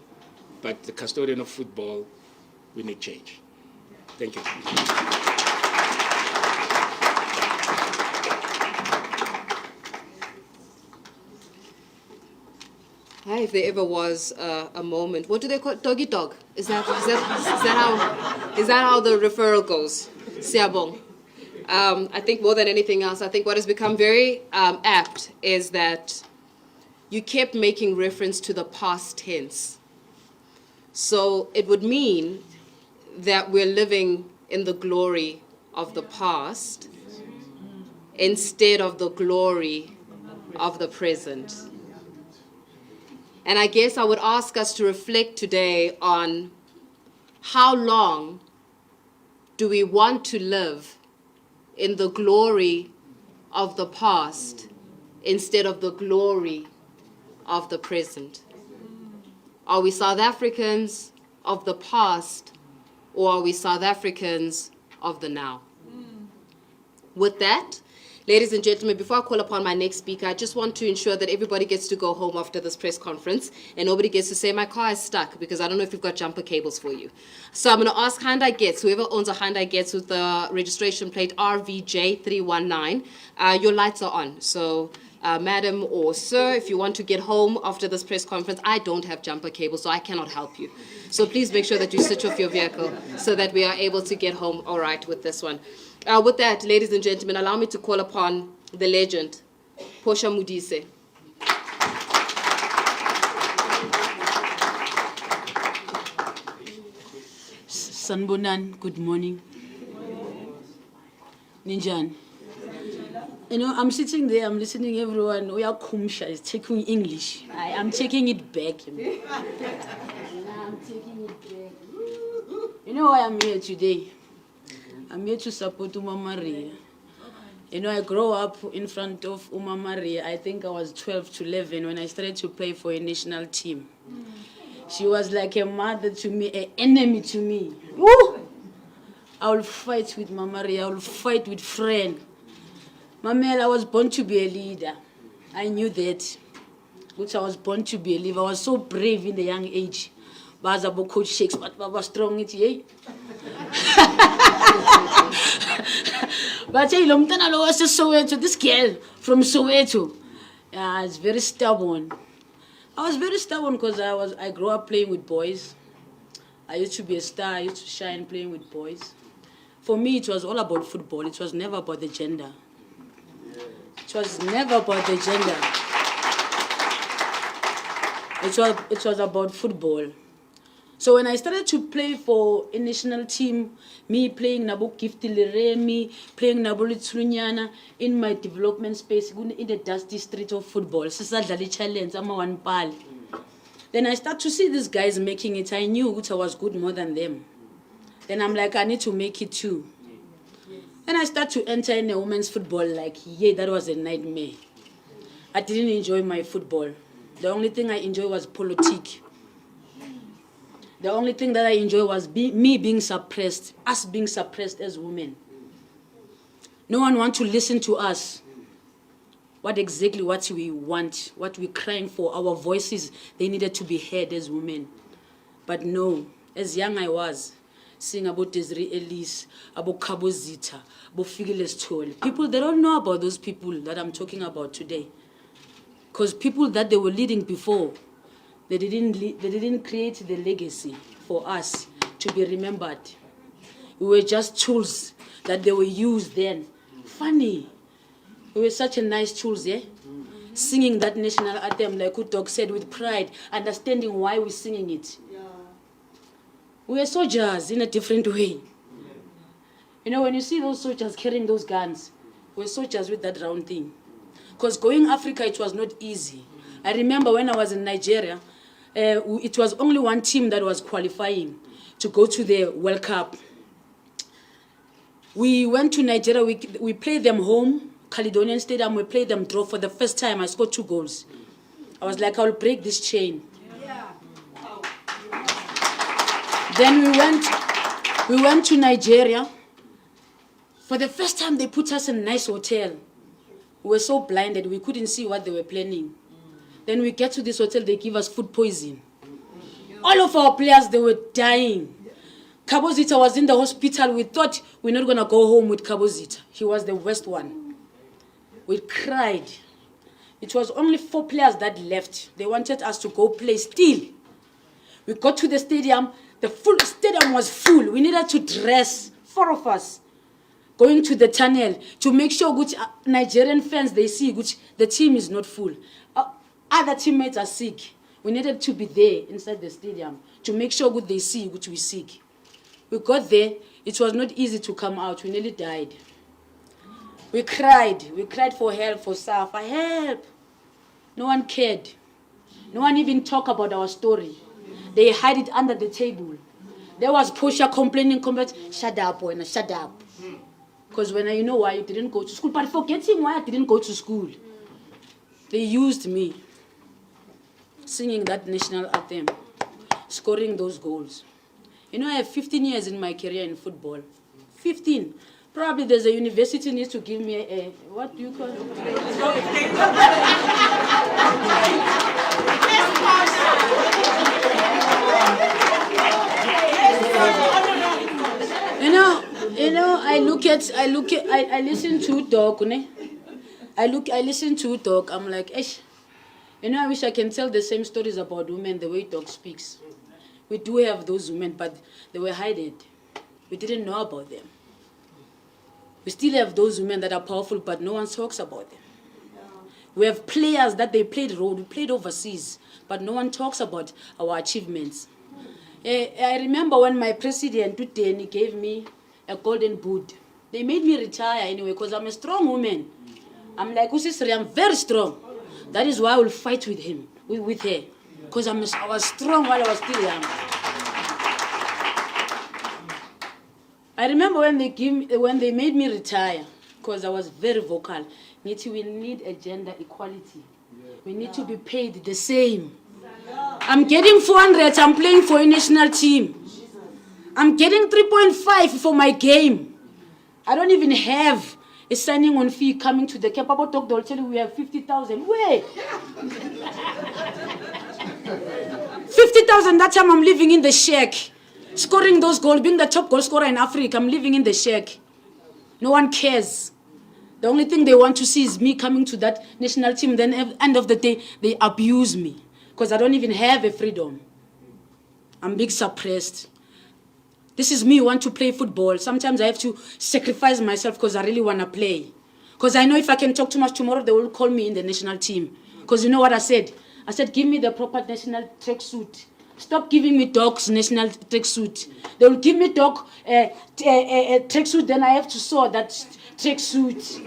but the custodian of football, we need change. Thank you. Hi, if there ever was a moment, what do they call it? Doggy dog? Is that how the referral goes? Siabong. I think more than anything else, I think what has become very apt is that you kept making reference to the past tense. So it would mean that we're living in the glory of the past instead of the glory of the present. And I guess I would ask us to reflect today on how long do we want to live in the glory of the past instead of the glory of the present? Are we South Africans of the past, or are we South Africans of the now? With that, ladies and gentlemen, before I call upon my next speaker, I just want to ensure that everybody gets to go home after this press conference and nobody gets to say, my car is stuck, because I don't know if we've got jumper cables for you. So I'm going to ask Hyundai Getz, whoever owns a Hyundai Getz with the registration plate RVJ319, your lights are on. So Madam or sir, if you want to get home after this press conference, I don't have jumper cable, so I cannot help you. So please make sure that you switch off your vehicle so that we are able to get home all right with this one. With that, ladies and gentlemen, allow me to call upon the legend, Portia Modise. Sanbonan, good morning. Ninjan. You know, I'm sitting there, I'm listening everyone. Oya Kumsha is taking English. I'm taking it back. I'm taking it back. You know why I'm here today? I'm here to support Mama Ria. You know, I grew up in front of Mama Ria. I think I was 12 to 11 when I started to play for a national team. She was like a mother to me, an enemy to me. Woo! I will fight with Mama Ria, I will fight with friend. Mamela, I was born to be a leader. I knew that. Which I was born to be a leader. I was so brave in the young age. But I was Coach Shakes, but I was strong. But this girl from Soweto, yeah, it's very stubborn. I was very stubborn because I grew up playing with boys. I used to be a star. I used to shine playing with boys. For me, it was all about football. It was never about the gender. It was never about the gender. It was about football. So when I started to play for a national team, me playing Nabo Gifty Leremi, playing Nabo Litsunyana in my development space, in the dusty street of football, challenge, I'm one pal. Then I start to see these guys making it. I knew which I was good more than them. Then I'm like, I need to make it too. Then I start to enter in a women's football like, yeah, that was a nightmare. I didn't enjoy my football. The only thing I enjoyed was politics. The only thing that I enjoyed was me being suppressed, us being suppressed as women. No one wants to listen to us. What we want, what we're crying for, our voices, they needed to be heard as women. But no, as young I was, seeing about Desiree Ellis, about Cabo Zita, about Figiles Toll. People, they don't know about those people that I'm talking about today. Because people that they were leading before, they didn't create the legacy for us to be remembered. We were just tools that they were used then. Funny. We were such a nice tools, yeah? Singing that national anthem, like Udog said, with pride, understanding why we're singing it. We were soldiers in a different way. You know, when you see those soldiers carrying those guns, we were soldiers with that round thing. Because going Africa, it was not easy. I remember when I was in Nigeria, it was only one team that was qualifying to go to the World Cup. We went to Nigeria, we played them home, Caledonian Stadium, we played them draw. For the first time, I scored 2 goals. I was like, I'll break this chain. Then we went to Nigeria. For the first time, they put us in a nice hotel. We were so blinded, we couldn't see what they were planning. Then we get to this hotel, they give us food poison. All of our players, they were dying. Cabo Zita was in the hospital. We thought we're not going to go home with Cabo Zita. He was the worst one. We cried. It was only 4 players that left. They wanted us to go play still. We got to the stadium. The full stadium was full. We needed to dress, 4 of us, going to the tunnel to make sure which Nigerian fans, they see which the team is not full. Other teammates are sick. We needed to be there inside the stadium to make sure good they see which we sick. We got there. It was not easy to come out. We nearly died. We cried. We cried for help, for SAFA. Help. No one cared. No one even talked about our story. They hide it under the table. There was Portia complaining, shut up, boy, shut up. Because when you know why you didn't go to school, but forgetting why I didn't go to school. They used me, singing that national anthem, scoring those goals. You know, I have 15 years in my career in football. 15. Probably there's a university needs to give me a what do you call it? I listen to Dog, I listen to Doc, I'm like, Esh, you know, I wish I can tell the same stories about women the way Doc speaks. We do have those women, but they were hidden. We didn't know about them. We still have those women that are powerful, but no one talks about them. We have players that they played road, we played overseas, but no one talks about our achievements. I remember when my president, Tuteni, gave me a golden boot. They made me retire anyway, because I'm a strong woman. I'm like, Usisri, I'm very strong. That is why I will fight with him, with her. Because I was strong while I was still young. I remember when they made me retire, because I was very vocal. We need a gender equality. We need to be paid the same. I'm getting 400, I'm playing for a national team. I'm getting 3.5 for my game. I don't even have a signing on fee coming to the camp. About talk, they'll tell you we have 50,000. Where? 50,000, that time I'm living in the shack. Scoring those goals, being the top goal scorer in Africa, I'm living in the shack. No one cares. The only thing they want to see is me coming to that national team. Then at the end of the day, they abuse me. Because I don't even have a freedom. I'm being suppressed. This is me who want to play football. Sometimes I have to sacrifice myself because I really want to play. Because I know if I can talk too much tomorrow, they will call me in the national team. Because you know what I said? I said, give me the proper national tracksuit. Stop giving me Doc's national tracksuit. They will give me Doc a tracksuit, then I have to sew that tracksuit.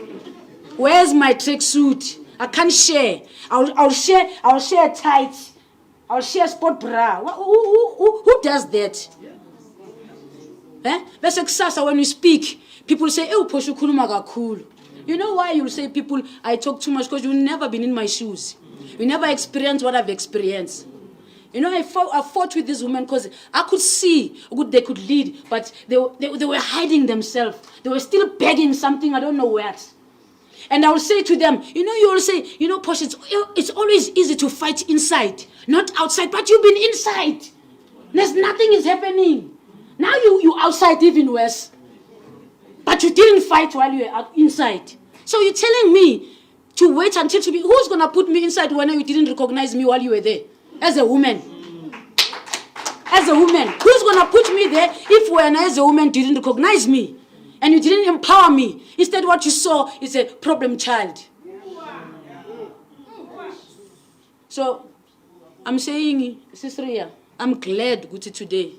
Where's my tracksuit? I can't share. I'll share tights. I'll share sport bra. Who does that? That's excessive when you speak. People say, "Oh, poshu kuluma cool." You know why you'll say people I talk too much? Because you've never been in my shoes. You never experienced what I've experienced. You know, I fought with these women because I could see they could lead, but they were hiding themselves. They were still begging something, I don't know what. And I will say to them, you know, you will say, you know, Posh, it's always easy to fight inside, not outside, but you've been inside. There's nothing is happening. Now you outside even worse. But you didn't fight while you were inside. So you're telling me to wait until to be, who's going to put me inside when you didn't recognize me while you were there? As a woman. As a woman. Who's going to put me there if when as a woman didn't recognize me? And you didn't empower me. Instead what you saw is a problem child. So, I'm saying, Sister Ria, I'm glad Guti today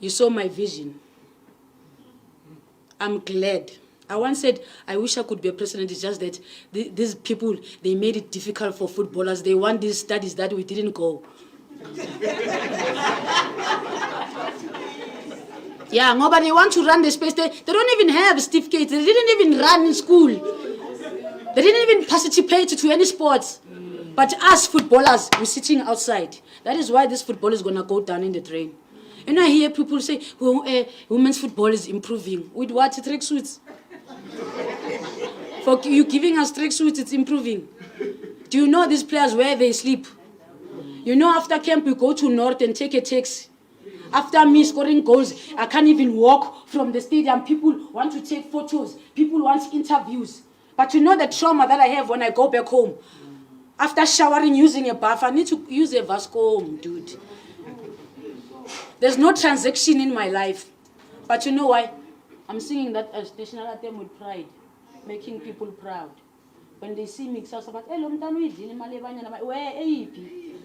you saw my vision. I'm glad. I once said, I wish I could be a president. It's just that these people, they made it difficult for footballers. They want these studies that we didn't go. Yeah, nobody wants to run the space. They don't even have certificates. They didn't even run in school. They didn't even participate to any sports. But us footballers, we're sitting outside. That is why this football is going to go down in the drain. And I hear people say, well, women's football is improving. With what? Tracksuits? For you giving us tracksuits, it's improving. Do you know these players where they sleep? You know after camp, we go to North and take a taxi. After me scoring goals, I can't even walk from the stadium. People want to take photos. People want interviews. But you know the trauma that I have when I go back home. After showering, using a bath, I need to use a Vasco, dude. There's no transaction in my life. But you know why? I'm singing that national anthem with pride, making people proud. When they see me, it's about, where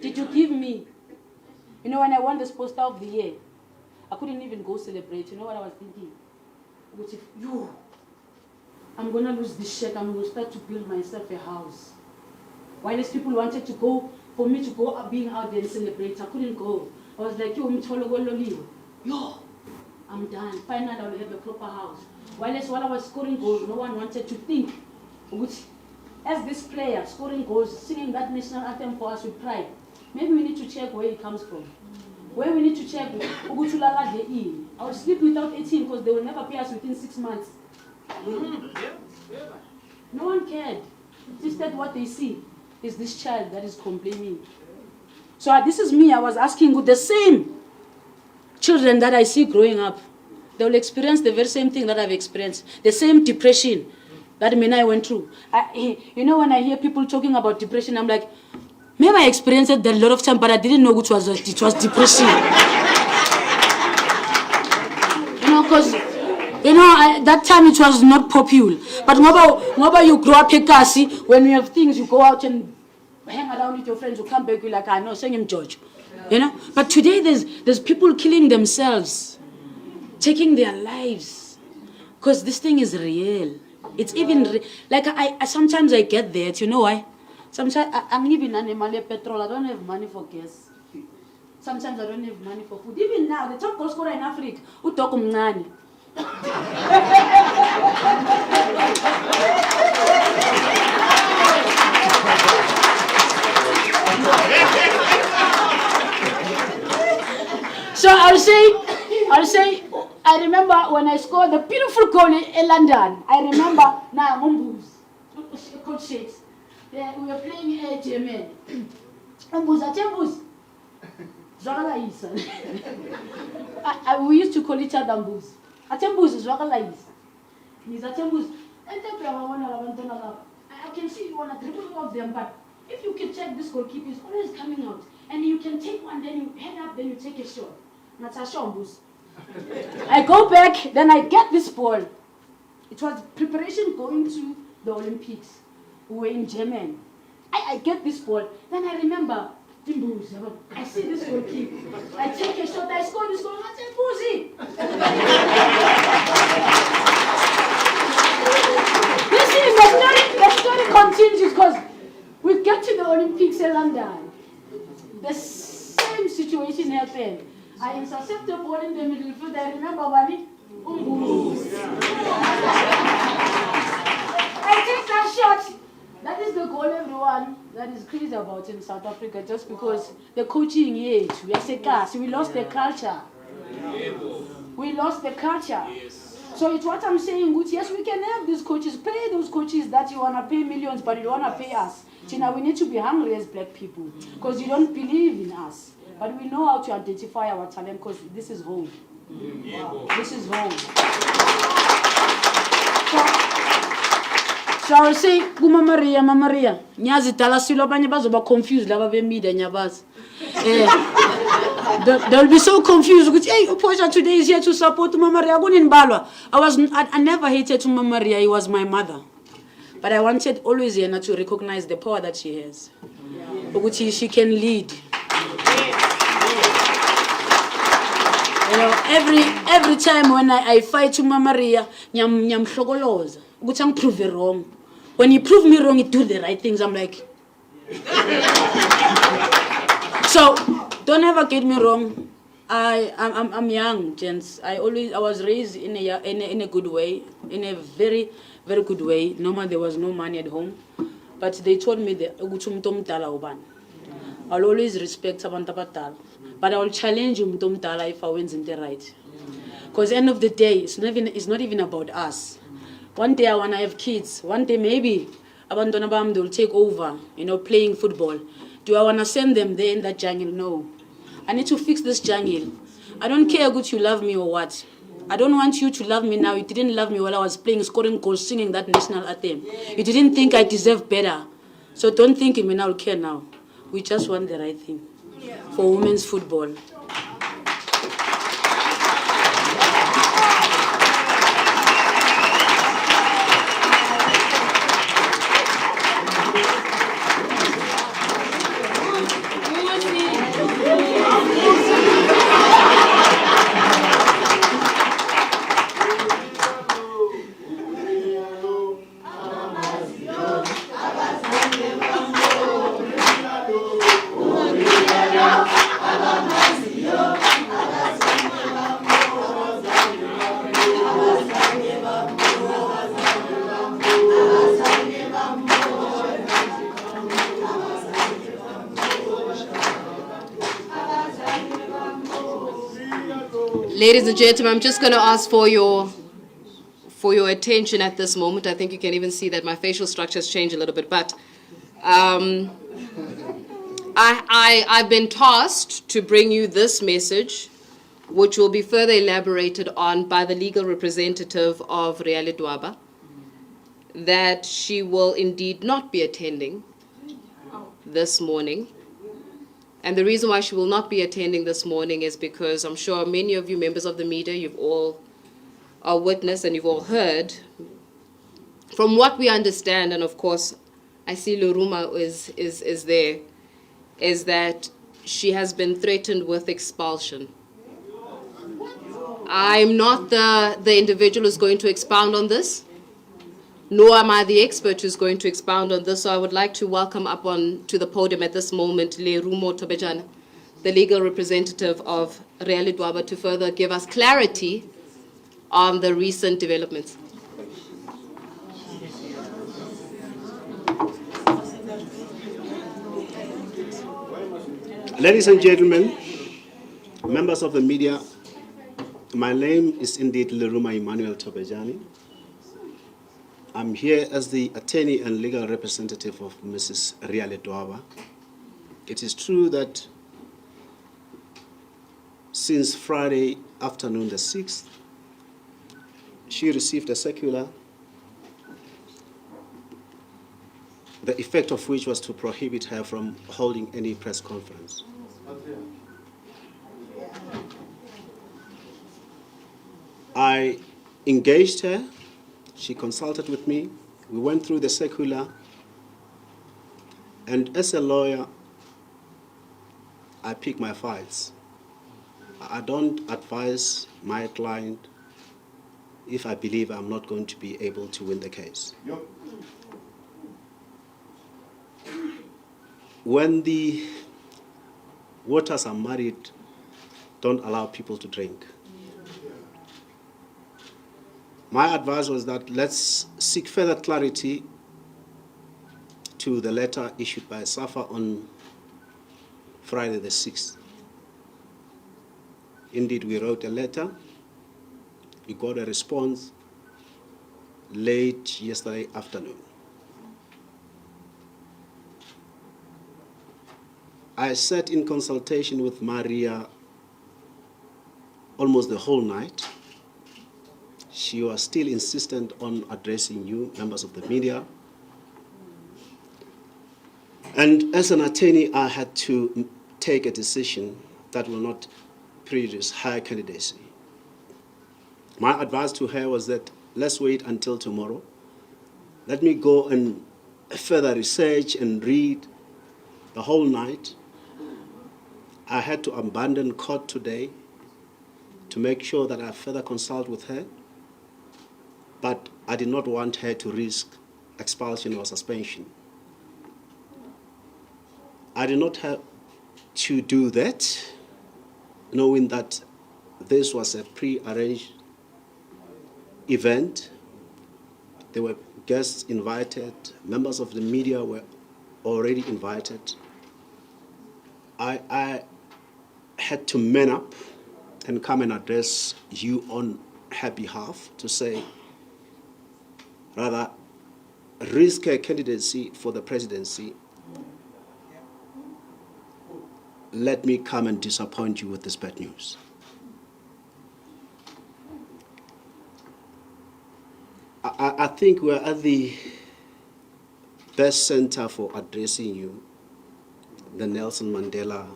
did you give me? You know, when I won this poster of the year, I couldn't even go celebrate. You know what I was thinking? Which if I'm going to lose this shirt, I'm going to start to build myself a house. While these people wanted to go, for me to go being out there and celebrate, I couldn't go. I was like, I'm done. Finally, I will have a proper house. While I was scoring goals, no one wanted to think. As this player, scoring goals, singing that national anthem for us with pride, maybe we need to check where it comes from. Where we need to check, I will sleep without 18 because they will never pay us within 6 months. No one cared. Instead, what they see is this child that is complaining. So this is me. I was asking with the same children that I see growing up. They will experience the very same thing that I've experienced. The same depression. that I went through. You know, when I hear people talking about depression, I'm like, maybe I experienced it a lot of time, but I didn't know it was depression. You know, because, you know, that time it was not popular. But ngoba you grow up in Kasi, when you have things, you go out and hang around with your friends, you come back, you're like, I know, sing him George. You know? But today there's people killing themselves, taking their lives. Because this thing is real. It's even, like, I sometimes I get that, you know why? Sometimes I'm even on petrol, I don't have money for gas. Sometimes I don't have money for food. Even now, the top goal scorer in Africa, Utokumnani. So I'll say, I remember when I scored the beautiful goal in London. I remember now, Mumbus, Coach Shakes. We were playing a German. Mumbus, Atembus. We used to call each other Mbus. Atembus is Zwagala. He's Atembus. I can see you want to dribble off them, but if you can check this goalkeeper is always coming out. And you can take one, then you head up, then you take a shot. Natasha Mbus. I go back, then I get this ball. It was preparation going to the Olympics. We were in Germany. I get this ball, then I remember, I see this goalkeeper. I take a shot, I score this goal, I say, Boozy. You see, the story continues because we get to the Olympics in London. The same situation happened. I intercept the ball in the middle field. I remember Wani. I take that shot. That is the goal, everyone. That is crazy about in South Africa, just because the coaching age, we lost the culture. We lost the culture. So it's what I'm saying, good. Yes, we can have these coaches, pay those coaches that you want to pay millions, but you don't want to pay us. Tina, we need to be hungry as black people, because you don't believe in us. But we know how to identify our talent, because this is home. This is home. So I will say, Mama Ria, Nyazi tala silo banye bazo confused lava be media nyabaz. They'll be so confused. Hey, Posha today is here to support Mama Ria. I never hated Mama Ria. He was my mother. But I wanted always Yana to recognize the power that she has. She can lead. You know, every time when I fight to Mama Ria, nyam shogoloza. Guchang prove it wrong. When you prove me wrong, you do the right things. I'm like, so don't ever get me wrong. I'm young, gents. I was raised in a good way, in a very, very good way. Normally there was no money at home, but they told me that I'll always respect abantu abadala, but I will challenge umntu omdala if I wins in the right. Because end of the day, it's not even about us. One day I want to have kids. One day maybe abantwana bam they will take over, playing football. Do I want to send them there in that jungle? No. I need to fix this jungle. I don't care good you love me or what. I don't want you to love me now. You didn't love me while I was playing, scoring goals, singing that national anthem. You didn't think I deserve better. So don't think me now care now. We just want the right thing for women's football. Ladies and gentlemen, I'm just going to ask for your attention at this moment. I think you can even see that my facial structure has changed a little bit, but I've been tasked to bring you this message, which will be further elaborated on by the legal representative of Ria Ledwaba. that she will indeed not be attending this morning. And the reason why she will not be attending this morning is because I'm sure many of you members of the media, you've all are witness and you've all heard. From what we understand, and of course, I see Luruma is there, is that she has been threatened with expulsion. I'm not the individual who's going to expound on this, nor am I the expert who's going to expound on this. So I would like to welcome up to the podium at this moment, Lerumo Tobejana, the legal representative of Ria Ledwaba, to further give us clarity on the recent developments. Ladies and gentlemen, members of the media, my name is indeed Leruma Emmanuel Tobejani. I'm here as the attorney and legal representative of Mrs. Ria Ledwaba. It is true that since Friday afternoon the 6th, she received a circular, the effect of which was to prohibit her from holding any press conference. I engaged her, she consulted with me, we went through the circular, and as a lawyer, I pick my fights. I don't advise my client if I believe I'm not going to be able to win the case. Yep. When the waters are muddied, don't allow people to drink. My advice was that let's seek further clarity to the letter issued by SAFA on Friday the 6th. Indeed, we wrote a letter. We got a response late yesterday afternoon. I sat in consultation with Maria almost the whole night. She was still insistent on addressing you, members of the media. And as an attorney, I had to take a decision that will not prejudice her candidacy. My advice to her was that let's wait until tomorrow. Let me go and further research and read the whole night. I had to abandon court today to make sure that I further consult with her, but I did not want her to risk expulsion or suspension. I did not have to do that, knowing that this was a pre-arranged event. There were guests invited, members of the media were already invited. I had to man up and come and address you on her behalf to say, rather, risk her candidacy for the presidency. Let me come and disappoint you with this bad news. I think we're at the best center for addressing you, the Nelson Mandela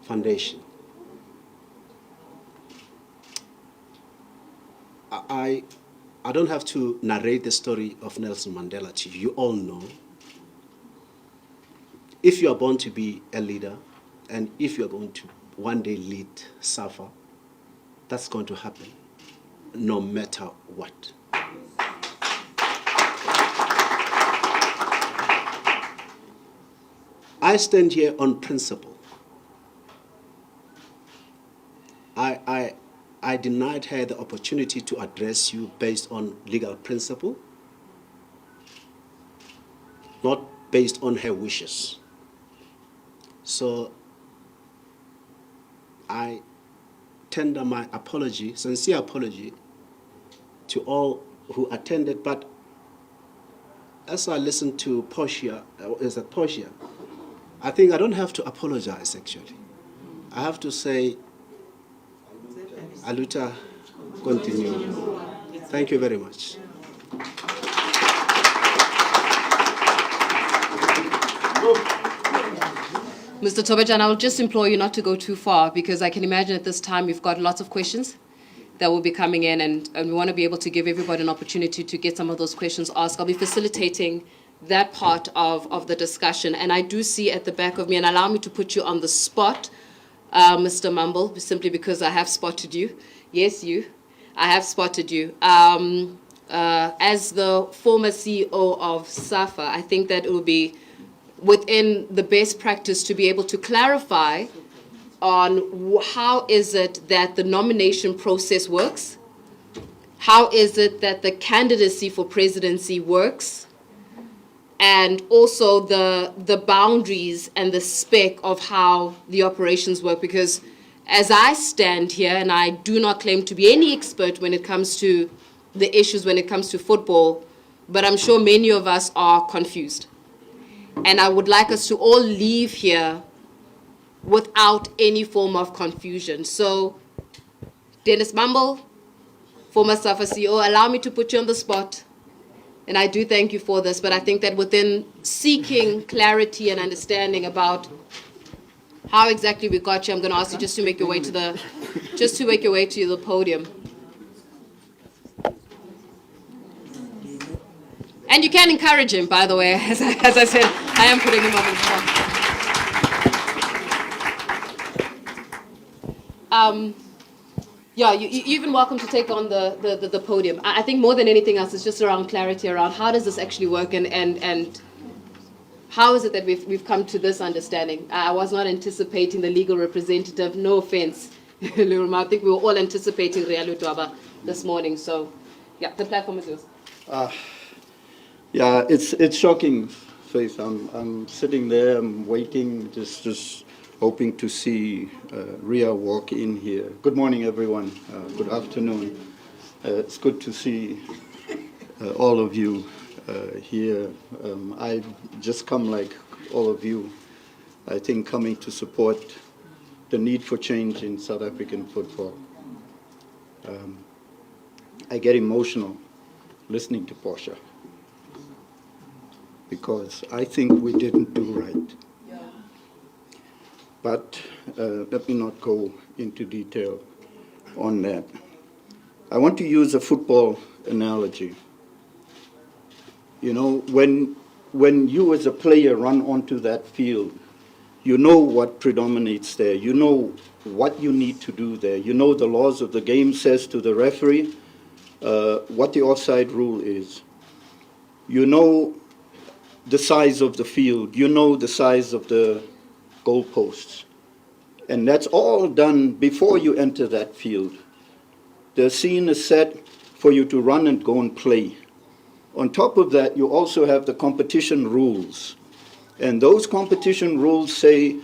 Foundation. I don't have to narrate the story of Nelson Mandela to you. You all know. If you are born to be a leader, and if you are going to one day lead SAFA, that's going to happen, no matter what. I stand here on principle. I denied her the opportunity to address you based on legal principle, not based on her wishes. So I tender my apology, sincere apology, to all who attended. But as I listened to Portia, I think I don't have to apologize, actually. I have to say, Aluta, continue. Thank you very much. Mr. Tobejan, I will just implore you not to go too far, because I can imagine at this time you've got lots of questions that will be coming in, and we want to be able to give everybody an opportunity to get some of those questions asked. I'll be facilitating that part of the discussion. And I do see at the back of me, and allow me to put you on the spot, Mr. Mumble, simply because I have spotted you. Yes, you. I have spotted you. As the former CEO of SAFA, I think that it will be within the best practice to be able to clarify on how is it that the nomination process works, how is it that the candidacy for presidency works, and also the boundaries and the spec of how the operations work. Because as I stand here, and I do not claim to be any expert when it comes to the issues when it comes to football, but I'm sure many of us are confused. And I would like us to all leave here without any form of confusion. So, Dennis Mumble, former SAFA CEO, allow me to put you on the spot. And I do thank you for this, but I think that within seeking clarity and understanding about how exactly we got you, I'm going to ask you just to make your way to the podium. And you can encourage him, by the way. As I said, I am putting him on the spot. Yeah, you're even welcome to take on the podium. I think more than anything else, it's just around clarity around how does this actually work, and how is it that we've come to this understanding. I was not anticipating the legal representative, no offense. I think we were all anticipating Ria Ledwaba this morning. So, yeah, the platform is yours. Yeah, it's shocking, Faith. I'm sitting there, I'm waiting, just hoping to see Ria walk in here. Good morning, everyone. Good afternoon. It's good to see all of you here. I just come like all of you, I think, coming to support the need for change in South African football. I get emotional listening to Portia, because I think we didn't do right. Yeah. But let me not go into detail on that. I want to use a football analogy. You know, when you as a player run onto that field, you know what predominates there. You know what you need to do there. You know the laws of the game says to the referee what the offside rule is. You know the size of the field, you know the size of the goalposts. And that's all done before you enter that field. The scene is set for you to run and go and play. On top of that, you also have the competition rules. And those competition rules say,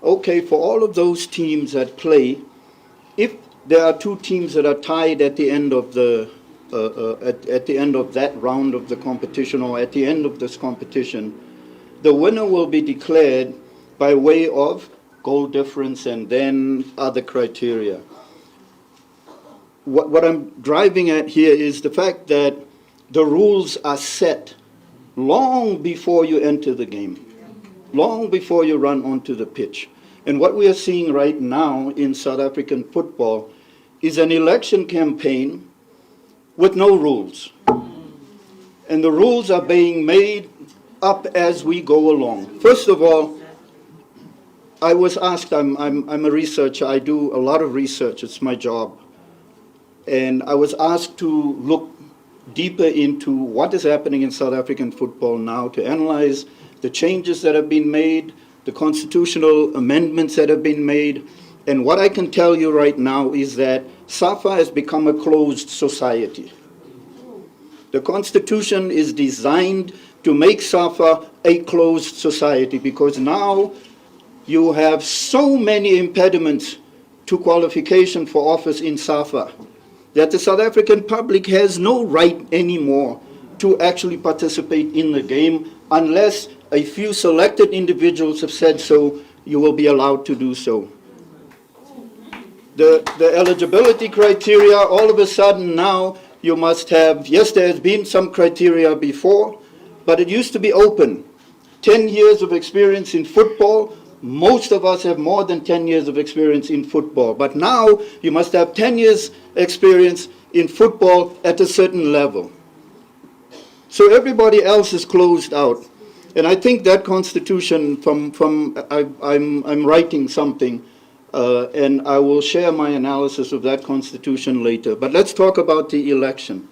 okay, for all of those teams that play, if there are two teams that are tied at the end of at the end of that round of the competition, or at the end of this competition, the winner will be declared by way of goal difference and then other criteria. What I'm driving at here is the fact that the rules are set long before you enter the game, long before you run onto the pitch. And what we are seeing right now in South African football is an election campaign with no rules. And the rules are being made up as we go along. First of all, I was asked, I'm a researcher, I do a lot of research, it's my job. And I was asked to look deeper into what is happening in South African football now, to analyze the changes that have been made, the constitutional amendments that have been made. And what I can tell you right now is that SAFA has become a closed society. The Constitution is designed to make SAFA a closed society, because now you have so many impediments to qualification for office in SAFA that the South African public has no right anymore to actually participate in the game unless a few selected individuals have said so. You will be allowed to do so. The eligibility criteria, all of a sudden now you must have, yes, there has been some criteria before, but it used to be open. 10 years of experience in football. Most of us have more than 10 years of experience in football. But now you must have 10 years experience in football at a certain level. So everybody else is closed out. And I think that constitution I'm writing something, and I will share my analysis of that constitution later. But let's talk about the election.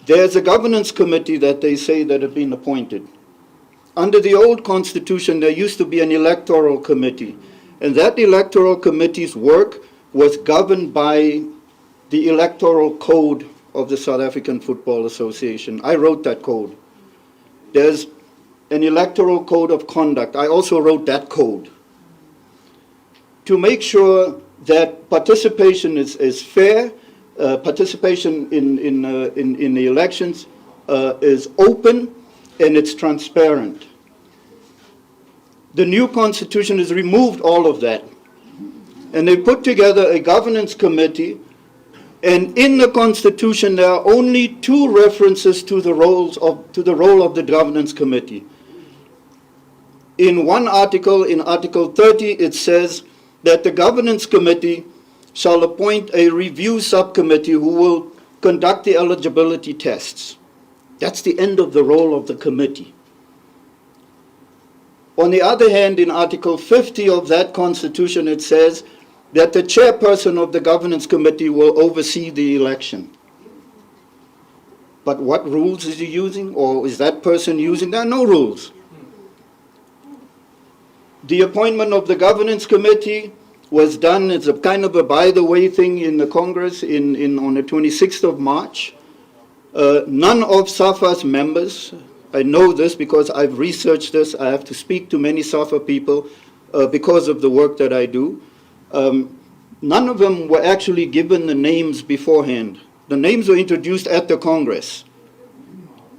There's a governance committee that they say that have been appointed. Under the old constitution, there used to be an electoral committee, and that electoral committee's work was governed by the electoral code of the South African Football Association. I wrote that code. There's an electoral code of conduct. I also wrote that code to make sure that participation is fair, participation in the elections is open, and it's transparent. The new constitution has removed all of that. And they put together a governance committee, and in the constitution there are only 2 references to the role of the governance committee. In one article, in Article 30, it says that the governance committee shall appoint a review subcommittee who will conduct the eligibility tests. That's the end of the role of the committee. On the other hand, in Article 50 of that constitution, it says that the chairperson of the governance committee will oversee the election. But what rules is he using, or is that person using? There are no rules. The appointment of the governance committee was done as a kind of a by-the-way thing in the Congress on the 26th of March. None of SAFA's members, I know this because I've researched this, I have to speak to many SAFA people because of the work that I do. None of them were actually given the names beforehand. The names were introduced at the Congress.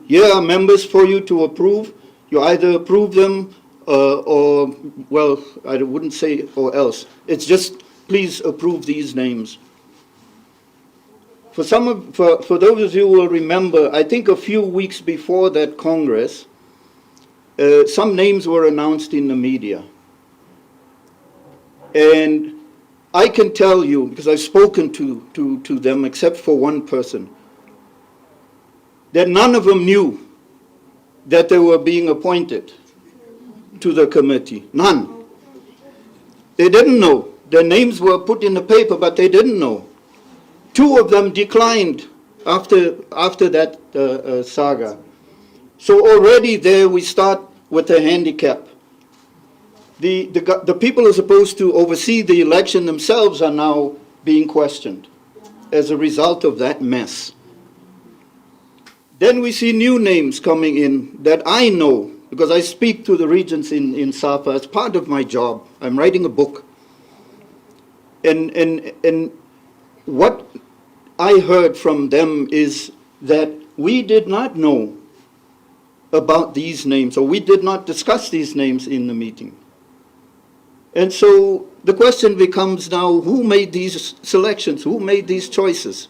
Here are members for you to approve. You either approve them or, well, I wouldn't say or else. It's just, please approve these names. For those of you who will remember, I think a few weeks before that Congress, some names were announced in the media. And I can tell you, because I've spoken to them except for one person, that none of them knew that they were being appointed to the committee. None. They didn't know. Their names were put in the paper, but they didn't know. 2 of them declined after that saga. So already there we start with a handicap. The people who are supposed to oversee the election themselves are now being questioned as a result of that mess. Then we see new names coming in that I know, because I speak to the regents in SAFA. It's part of my job. I'm writing a book. And what I heard from them is that we did not know about these names, or we did not discuss these names in the meeting. And so the question becomes now, who made these selections? Who made these choices?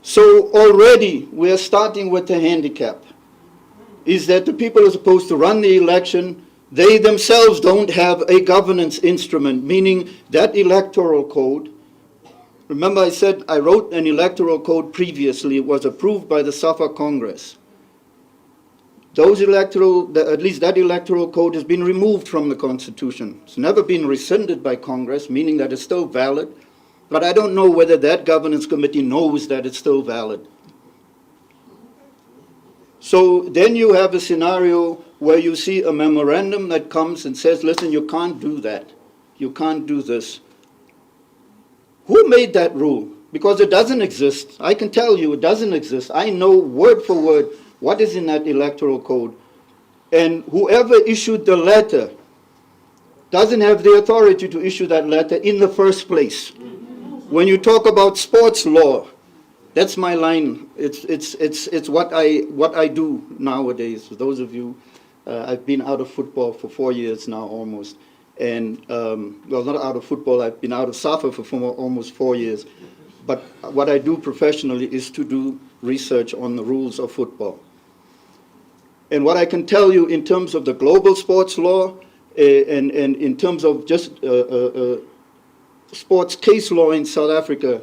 So already we are starting with the handicap, is that the people who are supposed to run the election, they themselves don't have a governance instrument, meaning that electoral code. Remember I said I wrote an electoral code previously. It was approved by the SAFA Congress. At least that electoral code has been removed from the Constitution. It's never been rescinded by Congress, meaning that it's still valid. But I don't know whether that governance committee knows that it's still valid. So then you have a scenario where you see a memorandum that comes and says, listen, you can't do that. You can't do this. Who made that rule? Because it doesn't exist. I can tell you it doesn't exist. I know word for word what is in that electoral code. And whoever issued the letter doesn't have the authority to issue that letter in the first place. When you talk about sports law, that's my line. It's what I do nowadays. For those of you, I've been out of football for 4 years now almost. And, well, not out of football, I've been out of SAFA for almost 4 years. But what I do professionally is to do research on the rules of football. And what I can tell you in terms of the global sports law and in terms of just sports case law in South Africa,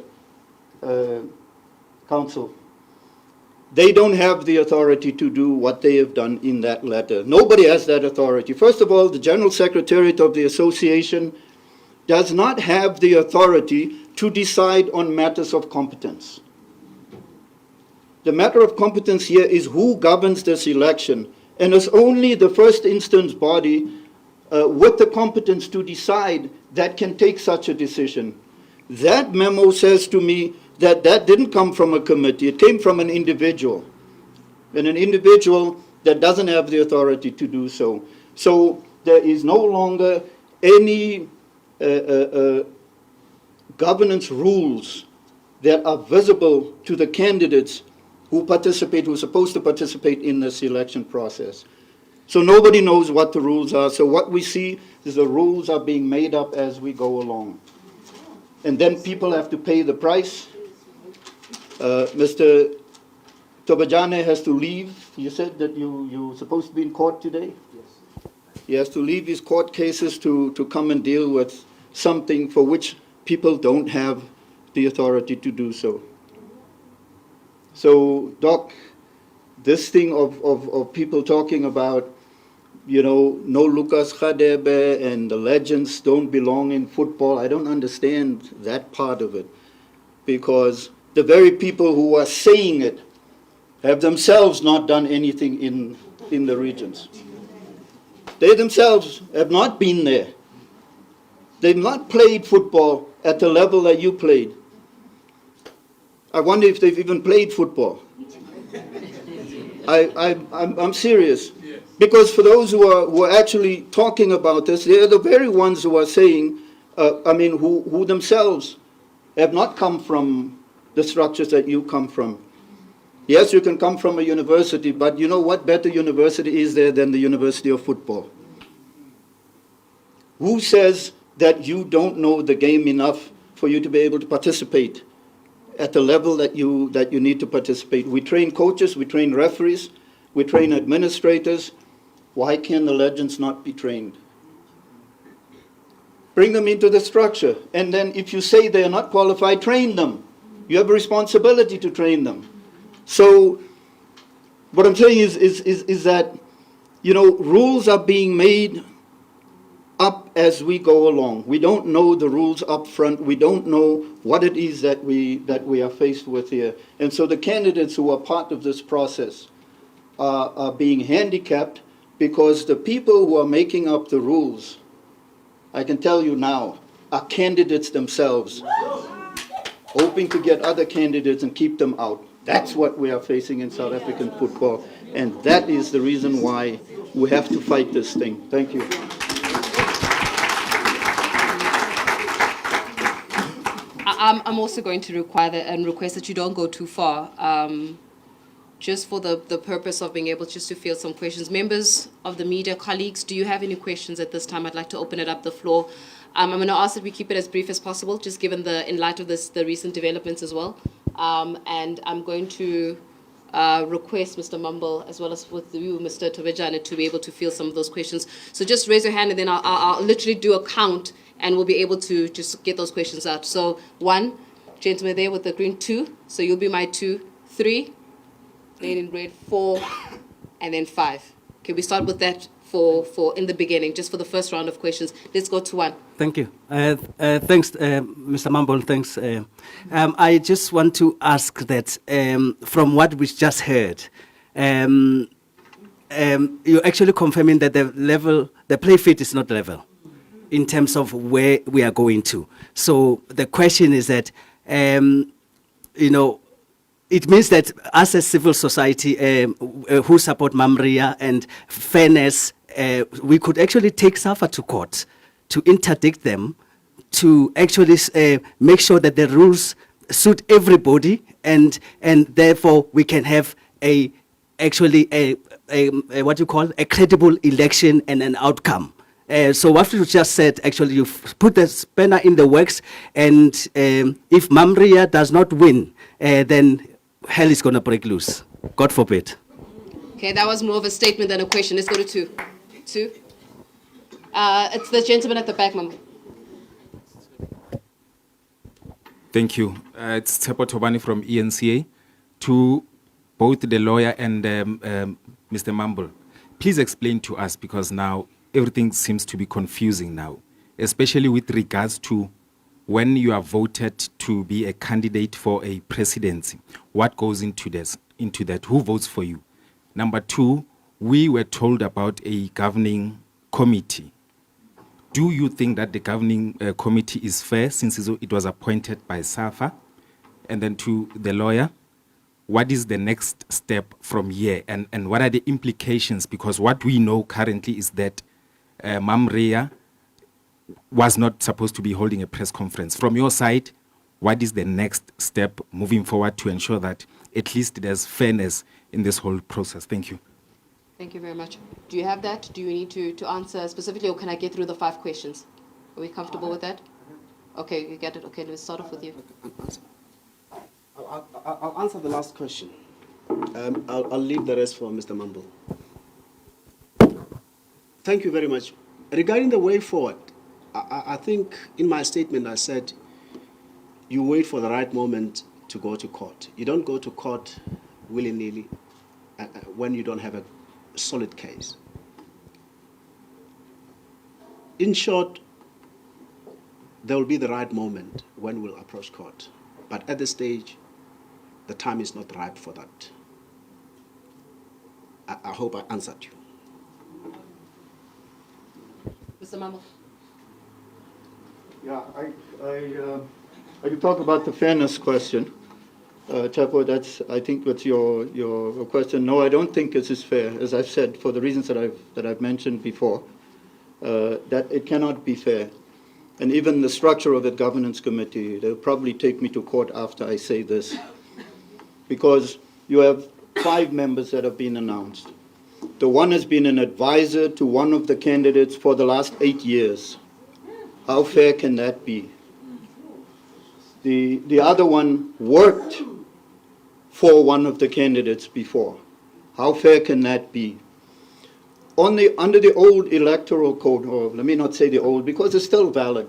Council, they don't have the authority to do what they have done in that letter. Nobody has that authority. First of all, the General Secretariat of the Association does not have the authority to decide on matters of competence. The matter of competence here is who governs this election, and it's only the first instance body with the competence to decide that can take such a decision. That memo says to me that that didn't come from a committee, it came from an individual, and an individual that doesn't have the authority to do so. So there is no longer any governance rules that are visible to the candidates who participate, who are supposed to participate in this election process. So nobody knows what the rules are. So what we see is the rules are being made up as we go along. And then people have to pay the price. Mr. Tobajane has to leave. You said that you're supposed to be in court today? Yes. He has to leave his court cases to come and deal with something for which people don't have the authority to do so. So, Doc, this thing of people talking about, you know, no Lucas Khadebe and the legends don't belong in football, I don't understand that part of it. Because the very people who are saying it have themselves not done anything in the regions. They themselves have not been there. They've not played football at the level that you played. I wonder if they've even played football. I'm serious. Because for those who are actually talking about this, they're the very ones who are saying, who themselves have not come from the structures that you come from. Yes, you can come from a university, but you know what better university is there than the University of Football? Who says that you don't know the game enough for you to be able to participate at the level that you need to participate? We train coaches, we train referees, we train administrators. Why can the legends not be trained? Bring them into the structure, and then if you say they are not qualified, train them. You have a responsibility to train them. So what I'm saying is that, you know, rules are being made up as we go along. We don't know the rules up front. We don't know what it is that we are faced with here. And so the candidates who are part of this process are being handicapped because the people who are making up the rules, I can tell you now, are candidates themselves, hoping to get other candidates and keep them out. That's what we are facing in South African football, and that is the reason why we have to fight this thing. Thank you. I'm also going to require that and request that you don't go too far, just for the purpose of being able just to field some questions. Members of the media, colleagues, do you have any questions at this time? I'd like to open it up the floor. I'm going to ask that we keep it as brief as possible, just given in light of the recent developments as well. And I'm going to request Mr. Mumble, as well as with you, Mr. Tovejane, to be able to field some of those questions. So just raise your hand, and then I'll literally do a count, and we'll be able to just get those questions out. So 1, gentleman there with the green, 2. So you'll be my 2, 3, then in red, 4, and then 5. Okay, we start with that for in the beginning, just for the first round of questions. Let's go to 1. Thank you. Thanks, Mr. Mumble. Thanks. I just want to ask that from what we just heard, you're actually confirming that the play field is not level in terms of where we are going to. So the question is that, it means that as a civil society who support Mamria and fairness, we could actually take SAFA to court to interdict them, to actually make sure that the rules suit everybody, and therefore we can have a credible election and an outcome. So what you just said, actually, you've put the spanner in the works, and if Mamria does not win, then hell is going to break loose. God forbid. Okay, that was more of a statement than a question. Let's go to 2. 2. It's the gentleman at the back, Mama. Thank you. It's Tsepo Tobani from ENCA. To both the lawyer and Mr. Mumble, please explain to us, because now everything seems to be confusing now, especially with regards to when you are voted to be a candidate for a presidency. What goes into this? Into that? Who votes for you? Number 2, we were told about a governing committee. Do you think that the governing committee is fair since it was appointed by SAFA? And then to the lawyer, what is the next step from here? And what are the implications? Because what we know currently is that Mam Ria was not supposed to be holding a press conference. From your side, what is the next step moving forward to ensure that at least there's fairness in this whole process? Thank you. Thank you very much. Do you have that? Do you need to answer specifically, or can I get through the 5 questions? Are we comfortable with that? Okay, you get it. Okay, let's start off with you. I'll answer the last question. I'll leave the rest for Mr. Mumble. Thank you very much. Regarding the way forward, I think in my statement I said you wait for the right moment to go to court. You don't go to court willy-nilly when you don't have a solid case. In short, there will be the right moment when we'll approach court. But at this stage, the time is not ripe for that. I hope I answered you. Mr. Mumble. Yeah, I can talk about the fairness question. Chapo, I think that's your question. No, I don't think this is fair, as I've said, for the reasons that I've mentioned before, that it cannot be fair. And even the structure of the governance committee, they'll probably take me to court after I say this, because you have 5 members that have been announced. The one has been an advisor to one of the candidates for the last 8 years. How fair can that be? The other one worked for one of the candidates before. How fair can that be? Under the old electoral code, or let me not say the old, because it's still valid.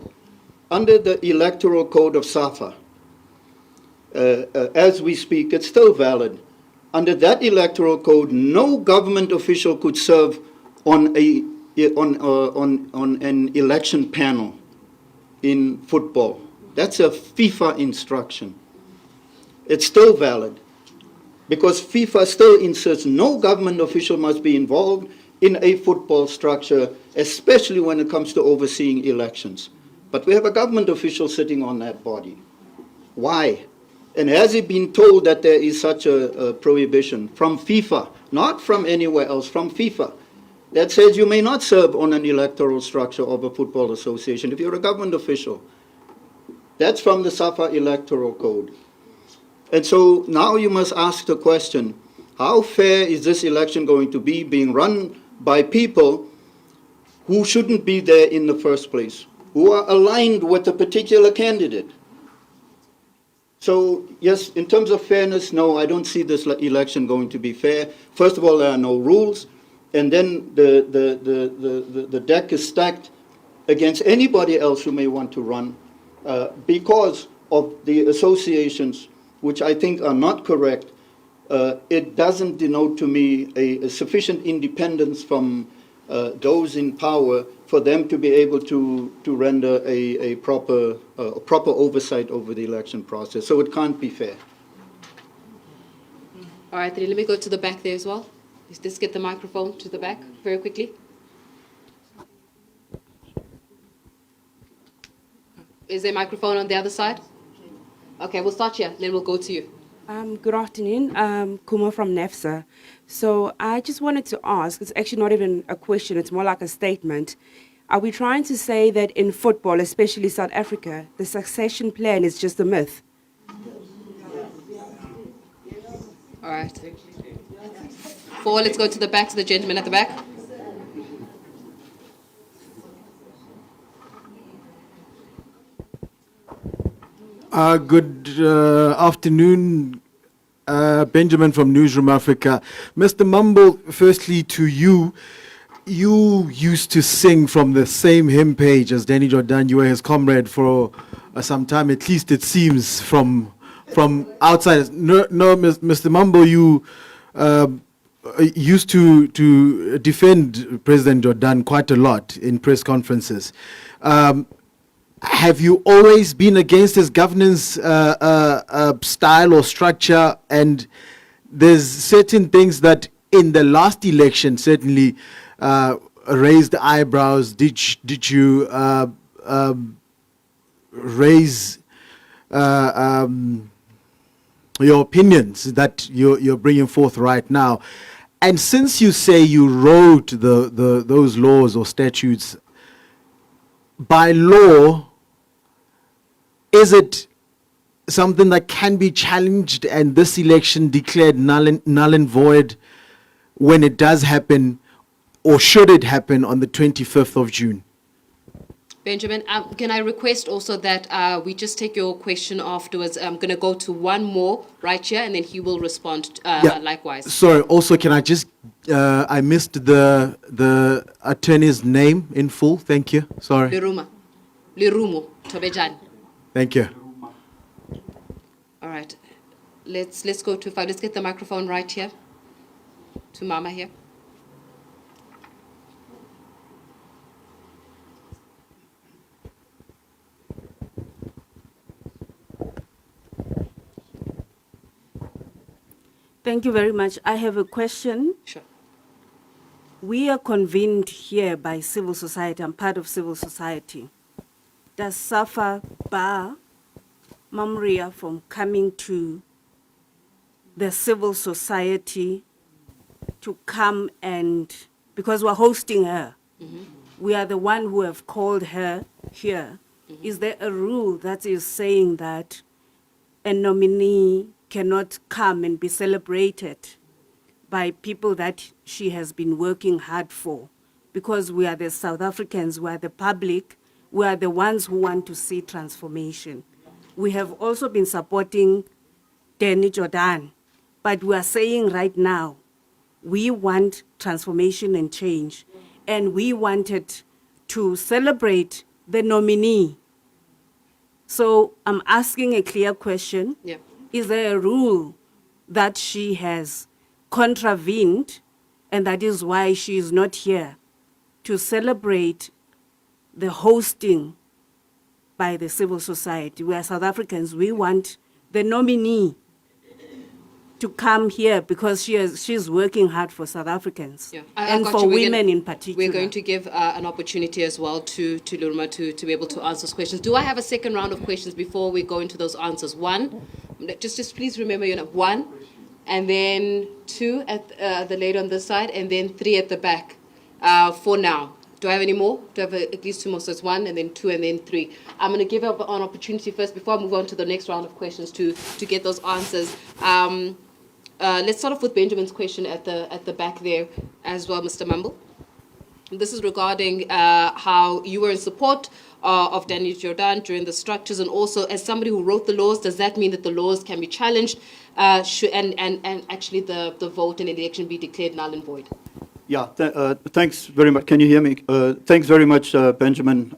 Under the electoral code of SAFA, as we speak, it's still valid. Under that electoral code, no government official could serve on an election panel in football. That's a FIFA instruction. It's still valid, because FIFA still insists no government official must be involved in a football structure, especially when it comes to overseeing elections. But we have a government official sitting on that body. Why? And has he been told that there is such a prohibition from FIFA, not from anywhere else, from FIFA, that says you may not serve on an electoral structure of a football association if you're a government official? That's from the SAFA electoral code. And so now you must ask the question, how fair is this election going to be being run by people who shouldn't be there in the first place, who are aligned with a particular candidate? So, yes, in terms of fairness, no, I don't see this election going to be fair. First of all, there are no rules, and then the deck is stacked against anybody else who may want to run because of the associations, which I think are not correct. It doesn't denote to me a sufficient independence from those in power for them to be able to render a proper oversight over the election process. So it can't be fair. All right, then let me go to the back there as well. Let's just get the microphone to the back very quickly. Is there a microphone on the other side? Okay, we'll start here, then we'll go to you. Good afternoon, Kuma from NEFSA. So I just wanted to ask, it's actually not even a question, it's more like a statement. Are we trying to say that in football, especially South Africa, the succession plan is just a myth? All right. 4, let's go to the back, to the gentleman at the back. Good afternoon, Benjamin from Newsroom Africa. Mr. Mumble, firstly to you, you used to sing from the same hymn page as Danny Jordan. You were his comrade for some time, at least it seems, from outside. No, Mr. Mumble, you used to defend President Jordan quite a lot in press conferences. Have you always been against his governance style or structure? And there's certain things that in the last election certainly raised eyebrows. Did you raise your opinions that you're bringing forth right now? And since you say you wrote those laws or statutes, by law, is it something that can be challenged and this election declared null and void when it does happen, or should it happen on the 25th of June? Benjamin, can I request also that we just take your question afterwards? I'm going to go to one more right here, and then he will respond likewise. Sorry, also, can I just, I missed the attorney's name in full. Thank you. Sorry. Lirumo Tobejan. Thank you. All right. Let's go to five. Let's get the microphone right here. To Mama here. Thank you very much. I have a question. Sure. We are convened here by civil society. I'm part of civil society. Does SAFA bar Ria from coming to the civil society to come and, because we're hosting her, we are the one who have called her here. Is there a rule that is saying that a nominee cannot come and be celebrated by people that she has been working hard for? Because we are the South Africans, we are the public, we are the ones who want to see transformation. We have also been supporting Danny Jordan, but we are saying right now, we want transformation and change, and we wanted to celebrate the nominee. So I'm asking a clear question. Yeah. Is there a rule that she has contravened, and that is why she is not here to celebrate the hosting by the civil society? We are South Africans. We want the nominee to come here because she's working hard for South Africans, and for women in particular. We're going to give an opportunity as well to Lurma to be able to answer those questions. Do I have a second round of questions before we go into those answers? One, just please remember your number. One, and then two at the lady on this side, and then three at the back for now. Do I have any more? Do I have at least two more? So it's one, and then two, and then three. I'm going to give up an opportunity first before I move on to the next round of questions to get those answers. Let's start off with Benjamin's question at the back there as well, Mr. Mumble. This is regarding how you were in support of Danny Jordan during the structures, and also as somebody who wrote the laws, does that mean that the laws can be challenged and actually the vote and the election be declared null and void? Yeah, thanks very much. Can you hear me? Thanks very much, Benjamin.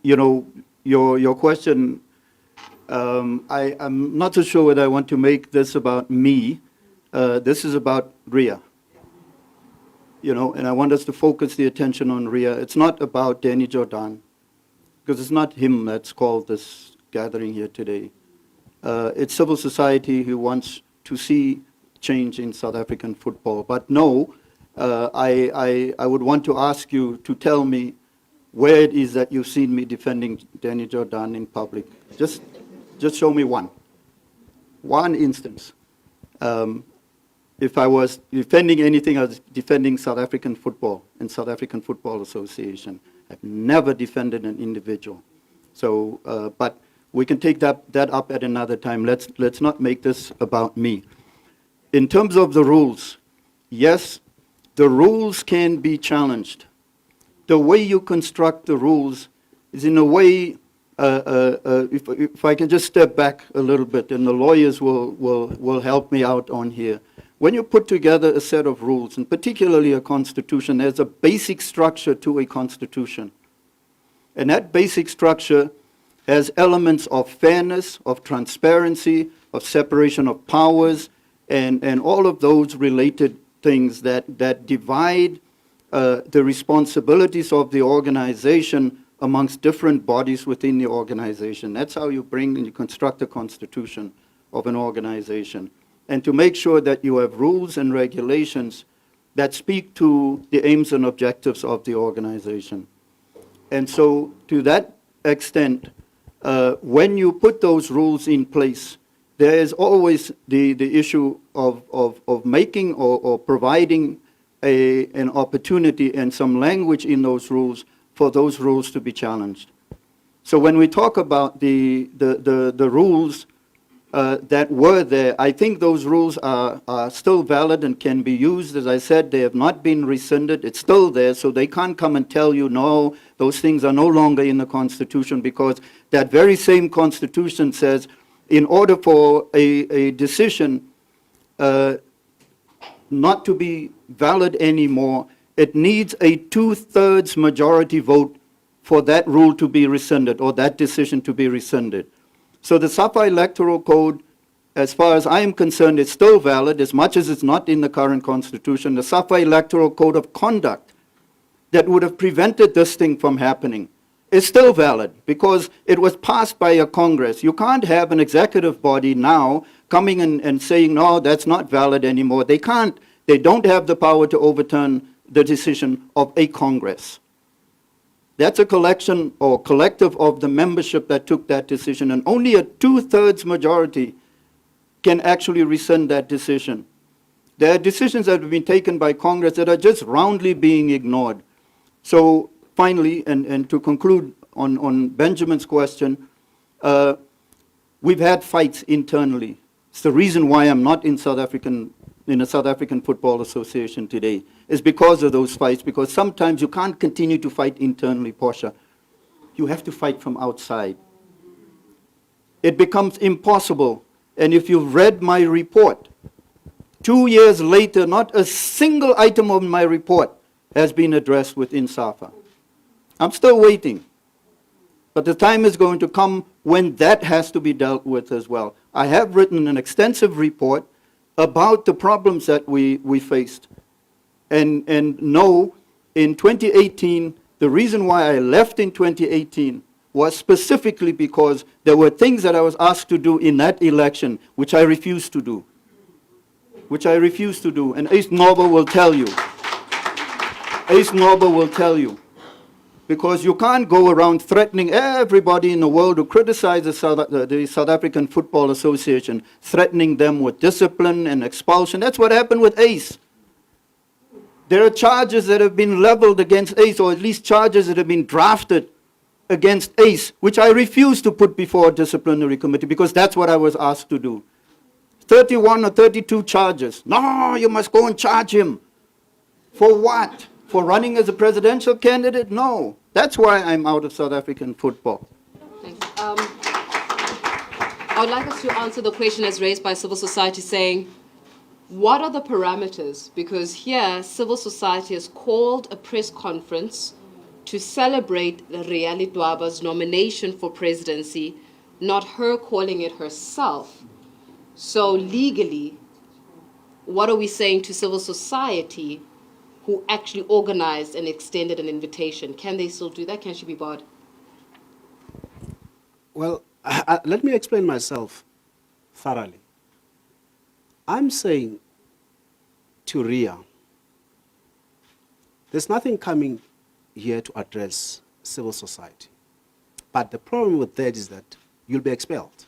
You know, your question, I'm not so sure whether I want to make this about me. This is about Ria. You know, and I want us to focus the attention on Ria. It's not about Danny Jordan, because it's not him that's called this gathering here today. It's civil society who wants to see change in South African football. But no, I would want to ask you to tell me where it is that you've seen me defending Danny Jordan in public. Just show me one instance. If I was defending anything, I was defending South African football and South African Football Association. I've never defended an individual. So, but we can take that up at another time. Let's not make this about me. In terms of the rules, yes, the rules can be challenged. The way you construct the rules is in a way if I can just step back a little bit, and the lawyers will help me out on here. When you put together a set of rules, and particularly a constitution, there's a basic structure to a constitution. And that basic structure has elements of fairness, of transparency, of separation of powers, and all of those related things that divide the responsibilities of the organization amongst different bodies within the organization. That's how you bring and you construct a constitution of an organization. And to make sure that you have rules and regulations that speak to the aims and objectives of the organization. And so to that extent, when you put those rules in place, there is always the issue of making or providing an opportunity and some language in those rules for those rules to be challenged. So when we talk about the rules that were there, I think those rules are still valid and can be used. As I said, they have not been rescinded. It's still there, so they can't come and tell you, no, those things are no longer in the Constitution, because that very same Constitution says in order for a decision not to be valid anymore, it needs a 2/3 majority vote for that rule to be rescinded or that decision to be rescinded. So the SAFA Electoral Code, as far as I am concerned, is still valid, as much as it's not in the current Constitution. The SAFA Electoral Code of Conduct that would have prevented this thing from happening is still valid because it was passed by a Congress. You can't have an executive body now coming and saying, no, that's not valid anymore. They can't. They don't have the power to overturn the decision of a Congress. That's a collection or collective of the membership that took that decision, and only a 2/3 majority can actually rescind that decision. There are decisions that have been taken by Congress that are just roundly being ignored. So finally, and to conclude on Benjamin's question, we've had fights internally. It's the reason why I'm not in a South African Football Association today, is because of those fights, because sometimes you can't continue to fight internally, Portia. You have to fight from outside. It becomes impossible. And if you've read my report, 2 years later, not a single item of my report has been addressed within SAFA. I'm still waiting. But the time is going to come when that has to be dealt with as well. I have written an extensive report about the problems that we faced. And no, in 2018, the reason why I left in 2018 was specifically because there were things that I was asked to do in that election which I refused to do. And Ace Noble will tell you. Because you can't go around threatening everybody in the world who criticize the South African Football Association, threatening them with discipline and expulsion. That's what happened with Ace. There are charges that have been leveled against Ace, or at least charges that have been drafted against Ace, which I refuse to put before a disciplinary committee because that's what I was asked to do. 31 or 32 charges. No, you must go and charge him. For what? For running as a presidential candidate? No. That's why I'm out of South African football. Thanks. I would like us to answer the question as raised by civil society, saying, what are the parameters? Because here, civil society has called a press conference to celebrate Ria Ledwaba's nomination for presidency, not her calling it herself. So legally, what are we saying to civil society who actually organized and extended an invitation? Can they still do that? Can she be barred? Well, let me explain myself thoroughly. I'm saying to Ria, there's nothing coming here to address civil society. But the problem with that is that you'll be expelled.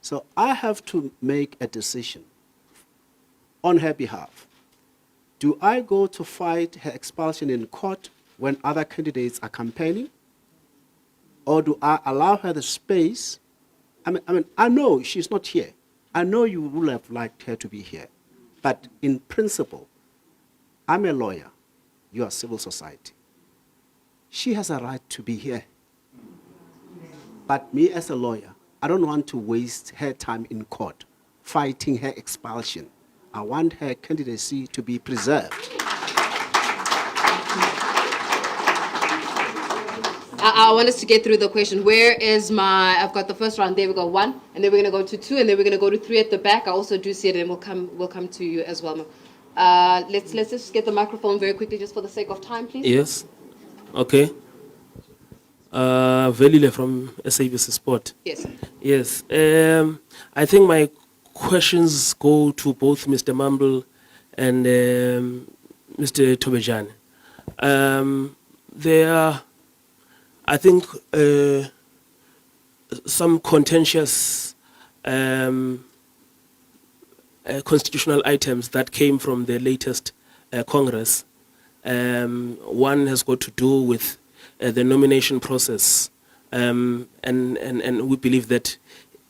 So I have to make a decision on her behalf. Do I go to fight her expulsion in court when other candidates are campaigning? Or do I allow her the space? I know she's not here. I know you would have liked her to be here. But in principle, I'm a lawyer. You are civil society. She has a right to be here. But me as a lawyer, I don't want to waste her time in court fighting her expulsion. I want her candidacy to be preserved. I want us to get through the question. Where is my, I've got the first round, there we go, 1, and then we're going to go to 2, and then we're going to go to 3 at the back. I also do see it, and we'll come to you as well. Let's just get the microphone very quickly, just for the sake of time, please. Yes. Okay. Velile from SABC Sport. Yes. Yes. I think my questions go to both Mr. Mumble and Mr. Tobejan. There are, I think, some contentious constitutional items that came from the latest Congress. One has got to do with the nomination process, and we believe that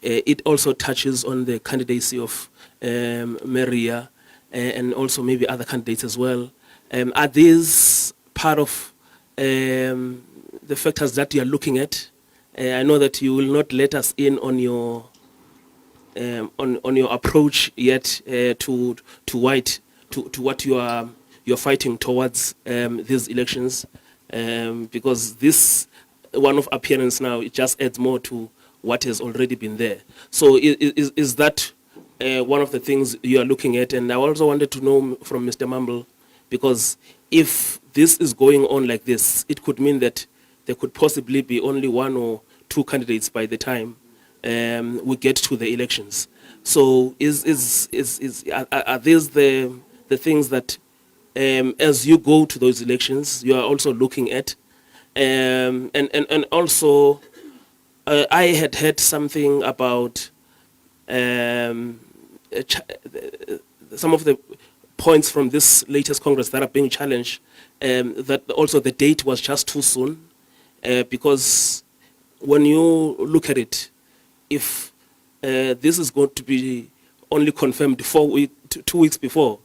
it also touches on the candidacy of Ria and also maybe other candidates as well. Are these part of the factors that you are looking at? I know that you will not let us in on your approach yet to what you're fighting towards these elections, because this one of appearance now, it just adds more to what has already been there. So is that one of the things you are looking at? And I also wanted to know from Mr. Mumble, because if this is going on like this, it could mean that there could possibly be only 1 or 2 candidates by the time we get to the elections. So are these the things that as you go to those elections you are also looking at? And also I had heard something about some of the points from this latest Congress that are being challenged, that also the date was just too soon, because when you look at it, if this is going to be only confirmed 2 weeks before,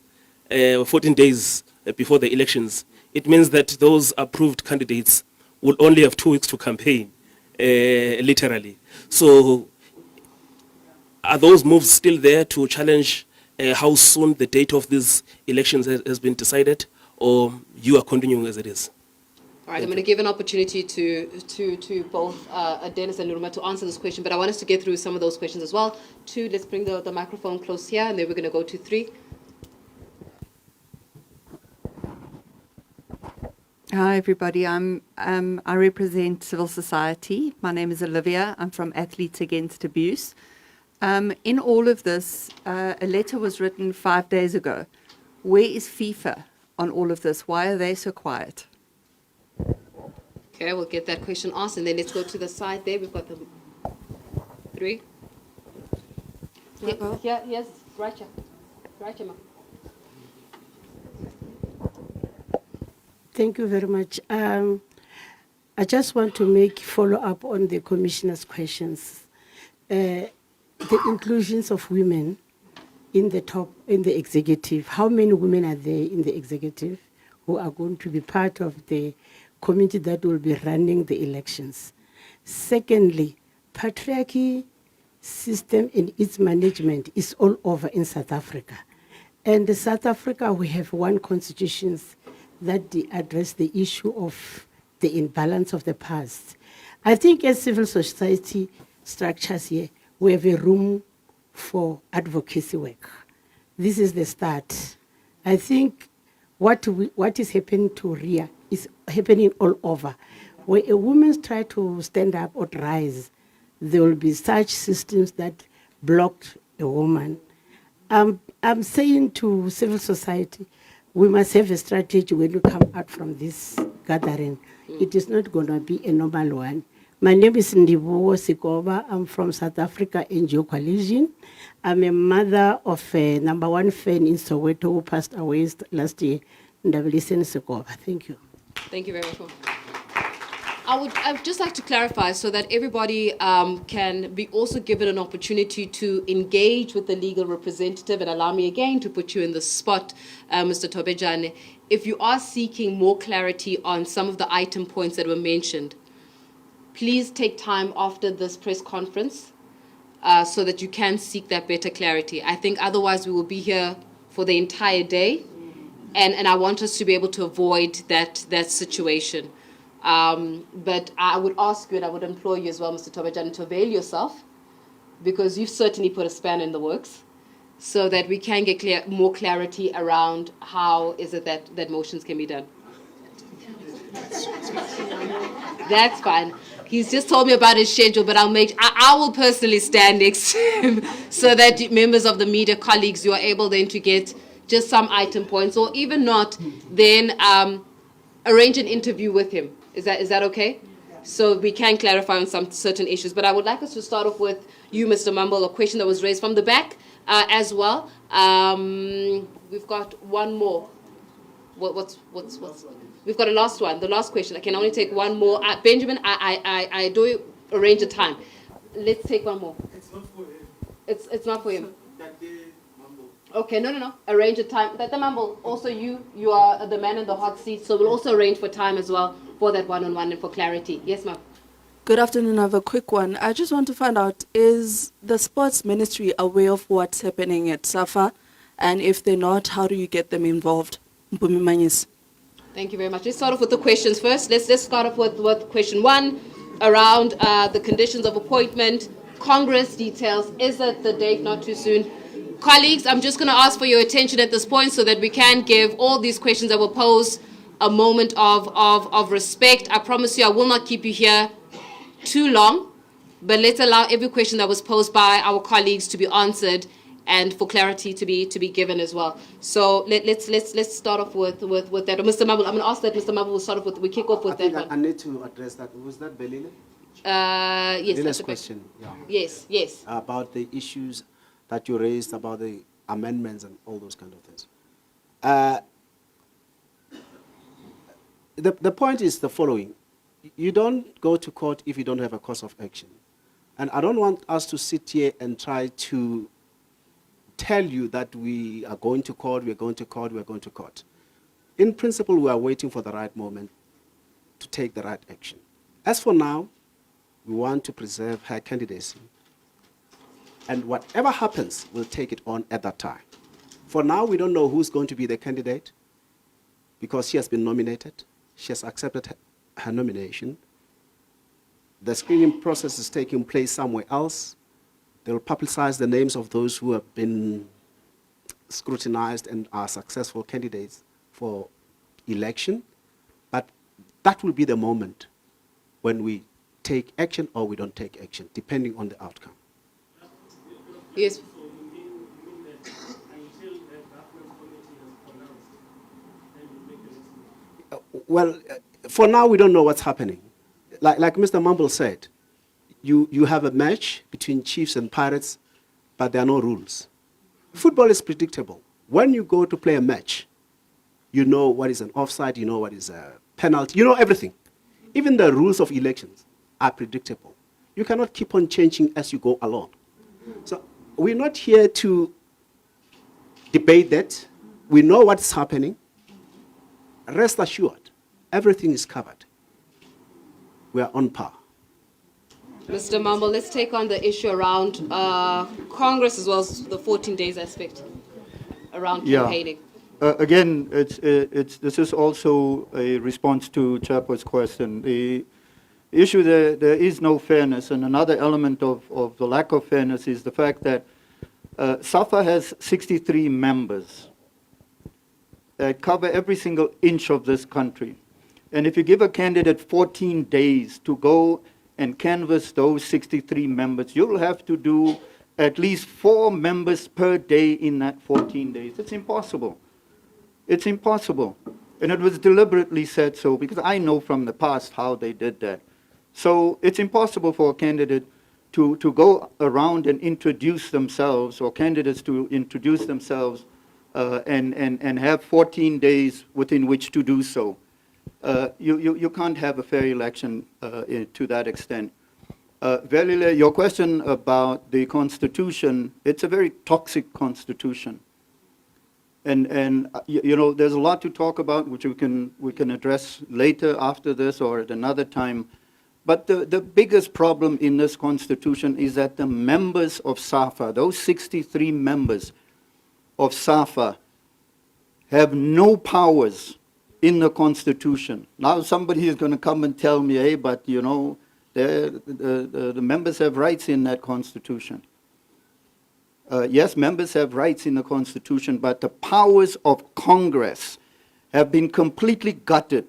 14 days before the elections, it means that those approved candidates will only have 2 weeks to campaign, literally. So are those moves still there to challenge how soon the date of these elections has been decided, or you are continuing as it is? All right, I'm going to give an opportunity to both Dennis and Nuruma to answer this question, but I want us to get through some of those questions as well. 2, let's bring the microphone close here, and then we're going to go to 3. Hi, everybody. I represent civil society. My name is Olivia. I'm from Athletes Against Abuse. In all of this, a letter was written 5 days ago. Where is FIFA on all of this? Why are they so quiet? Okay, we'll get that question asked, and then let's go to the side there. We've got the 3. Yes, right here. Right here, ma'am. Thank you very much. I just want to make follow up on the commissioner's questions. The inclusions of women in the executive. How many women are there in the executive who are going to be part of the committee that will be running the elections? Secondly, patriarchy system and its management is all over in South Africa. And in South Africa, we have 1 constitution that address the issue of the imbalance of the past. I think as civil society structures here, we have a room for advocacy work. This is the start. I think what is happening to Ria is happening all over. Where a woman tries to stand up or rise, there will be such systems that block a woman. I'm saying to civil society, we must have a strategy when we come out from this gathering. It is not going to be a normal one. My name is Ndibuo Sikoba. I'm from South Africa NGO Coalition. I'm a mother of a #1 fan in Soweto who passed away last year, Ndabelisen Sikoba. Thank you. Thank you very much. I'd just like to clarify so that everybody can be also given an opportunity to engage with the legal representative, and allow me again to put you in the spot, Mr. Tobejane. If you are seeking more clarity on some of the item points that were mentioned, please take time after this press conference so that you can seek that better clarity. I think otherwise we will be here for the entire day, and I want us to be able to avoid that situation. But I would ask you, and I would implore you as well, Mr. Tobajan, to avail yourself, because you've certainly put a span in the works, so that we can get more clarity around how is it that motions can be done. That's fine. He's just told me about his schedule, but I will personally stand next to him so that members of the media, colleagues, you are able then to get just some item points, or even not, then arrange an interview with him. Is that okay? So we can clarify on some certain issues. But I would like us to start off with you, Mr. Mumble, a question that was raised from the back as well. We've got one more. What's we've got a last one, the last question. I can only take one more. Benjamin, I do arrange a time. Let's take one more. It's not for him. It's not for him. Okay, no. Arrange a time. That the Mumble, also you are the man in the hot seat, so we'll also arrange for time as well for that one-on-one and for clarity. Yes, ma'am. Good afternoon. I have a quick one. I just want to find out, is the sports ministry aware of what's happening at SAFA? And if they're not, how do you get them involved? Mpumi Manyis. Thank you very much. Let's start off with the questions first. Let's start off with question one around the conditions of appointment, Congress details. Is it the date not too soon? Colleagues, I'm just going to ask for your attention at this point so that we can give all these questions that were posed a moment of respect. I promise you I will not keep you here too long, but let's allow every question that was posed by our colleagues to be answered and for clarity to be given as well. So let's start off with that. Mr. Mabul, I'm going to ask that Mr. Mabul will start off with, we kick off with that one. I need to address that. Was that Belile? Yes. Belile's question. Yeah. Yes. About the issues that you raised about the amendments and all those kind of things. The point is the following. You don't go to court if you don't have a course of action. And I don't want us to sit here and try to tell you that we are going to court, we are going to court, we are going to court. In principle, we are waiting for the right moment to take the right action. As for now, we want to preserve her candidacy. And whatever happens, we'll take it on at that time. For now, we don't know who's going to be the candidate because she has been nominated. She has accepted her nomination. The screening process is taking place somewhere else. They will publicize the names of those who have been scrutinized and are successful candidates for election. But that will be the moment when we take action or we don't take action, depending on the outcome. Yes. Well, for now, we don't know what's happening. Like Mr. Mumble said, you have a match between Chiefs and Pirates, but there are no rules. Football is predictable. When you go to play a match, you know what is an offside, you know what is a penalty, you know everything. Even the rules of elections are predictable. You cannot keep on changing as you go along. So we're not here to debate that. We know what's happening. Rest assured, everything is covered. We are on par. Mr. Mumble, let's take on the issue around Congress as well as the 14 days aspect around campaigning. Again, this is also a response to Chapo's question. The issue there is no fairness, and another element of the lack of fairness is the fact that SAFA has 63 members that cover every single inch of this country. And if you give a candidate 14 days to go and canvass those 63 members, you'll have to do at least 4 members per day in that 14 days. It's impossible. It's impossible. And it was deliberately said so because I know from the past how they did that. So it's impossible for a candidate to go around and introduce themselves, or candidates to introduce themselves and have 14 days within which to do so. You can't have a fair election to that extent. Velile, your question about the Constitution, it's a very toxic Constitution. And you know, there's a lot to talk about, which we can address later after this or at another time. But the biggest problem in this constitution is that the members of SAFA, those 63 members of SAFA, have no powers in the constitution. Now somebody is going to come and tell me, hey, but you know, the members have rights in that constitution. Yes, members have rights in the constitution, but the powers of Congress have been completely gutted.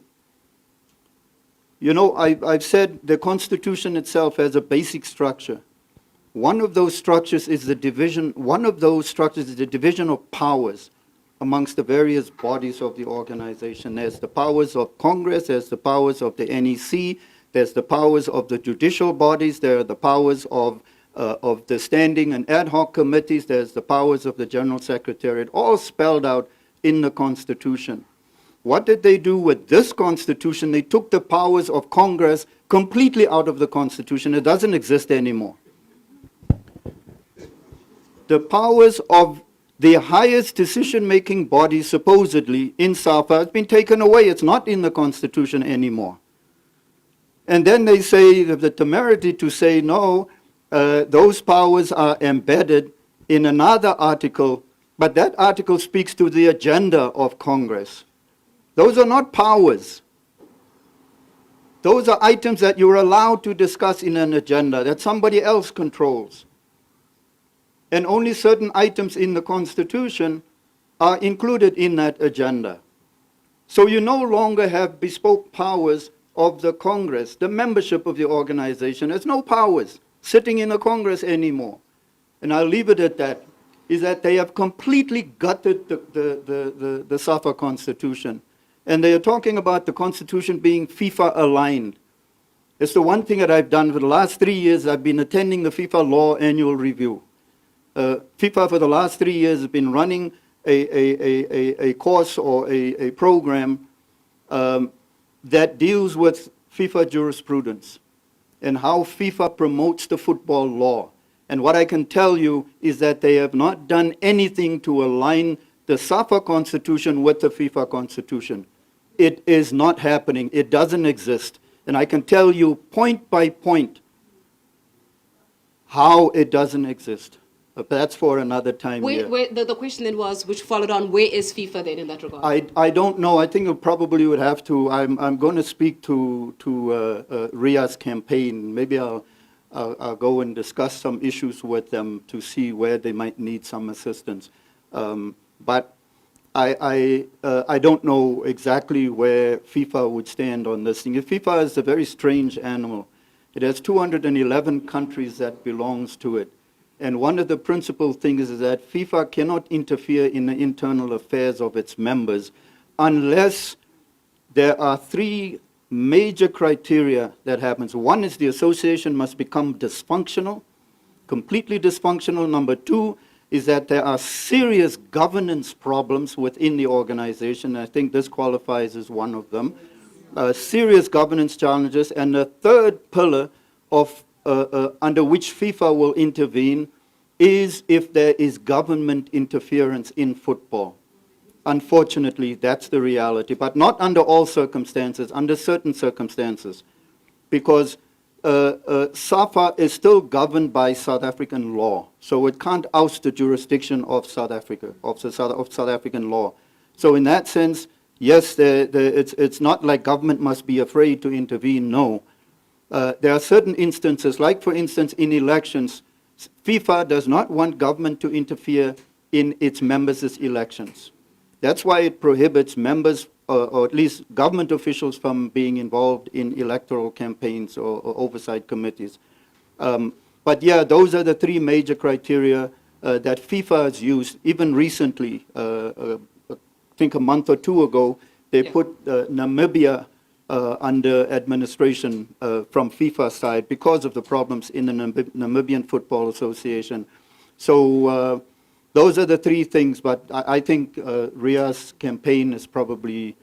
You know, I've said the Constitution itself has a basic structure. One of those structures is the division of powers amongst the various bodies of the organization. There's the powers of Congress, there's the powers of the NEC, there's the powers of the judicial bodies, there are the powers of the standing and ad hoc committees, there's the powers of the General Secretariat, all spelled out in the Constitution. What did they do with this Constitution? They took the powers of Congress completely out of the Constitution. It doesn't exist anymore. The powers of the highest decision-making body, supposedly, in SAFA, has been taken away. It's not in the Constitution anymore. And then they say, the temerity to say, no, those powers are embedded in another article, but that article speaks to the agenda of Congress. Those are not powers. Those are items that you're allowed to discuss in an agenda that somebody else controls. And only certain items in the Constitution are included in that agenda. So you no longer have bespoke powers of the Congress, the membership of the organization. There's no powers sitting in the Congress anymore. And I'll leave it at that, is that they have completely gutted the SAFA Constitution. And they are talking about the Constitution being FIFA aligned. It's the one thing that I've done for the last 3 years. I've been attending the FIFA Law Annual Review. FIFA for the last 3 years has been running a course or a program that deals with FIFA jurisprudence and how FIFA promotes the football law. And what I can tell you is that they have not done anything to align the SAFA Constitution with the FIFA Constitution. It is not happening. It doesn't exist. And I can tell you point by point how it doesn't exist. But that's for another time. The question then was, which followed on, where is FIFA then in that regard? I don't know. I think you probably would have to. I'm going to speak to Ria's campaign. Maybe I'll go and discuss some issues with them to see where they might need some assistance. But I don't know exactly where FIFA would stand on this thing. FIFA is a very strange animal. It has 211 countries that belongs to it. And one of the principal things is that FIFA cannot interfere in the internal affairs of its members unless there are three major criteria that happens. One is the association must become dysfunctional, completely dysfunctional. Number two is that there are serious governance problems within the organization. I think this qualifies as one of them. Serious governance challenges. And the third pillar of under which FIFA will intervene is if there is government interference in football. Unfortunately, that's the reality, but not under all circumstances, under certain circumstances, because SAFA is still governed by South African law, so it can't oust the jurisdiction of South Africa, of South African law. So in that sense, yes, it's not like government must be afraid to intervene, no. There are certain instances, like for instance in elections, FIFA does not want government to interfere in its members' elections. That's why it prohibits members, or at least government officials, from being involved in electoral campaigns or oversight committees. But yeah, those are the three major criteria that FIFA has used. Even recently, I think a month or two ago, they put Namibia under administration from FIFA side because of the problems in the Namibian Football Association. So those are the three things, but I think Ria's campaign is probably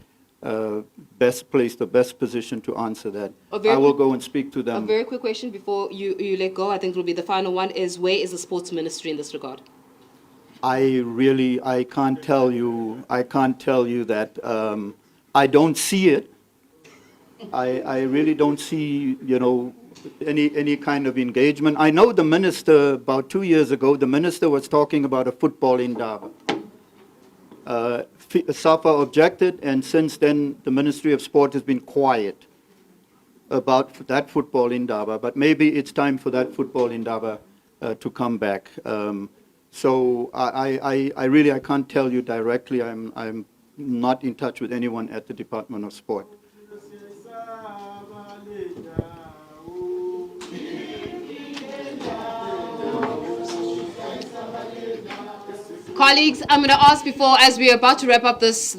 best placed, the best position to answer that. I will go and speak to them. A very quick question before you let go, I think it will be the final one, is where is the sports ministry in this regard? I can't tell you that. I don't see it. I really don't see, any kind of engagement. I know the minister, about 2 years ago, the minister was talking about a football indaba. SAFA objected, and since then the Ministry of Sport has been quiet about that football indaba, but maybe it's time for that football indaba to come back. So I really can't tell you directly. I'm not in touch with anyone at the Department of Sport. Colleagues, I'm going to ask before, as we're about to wrap up this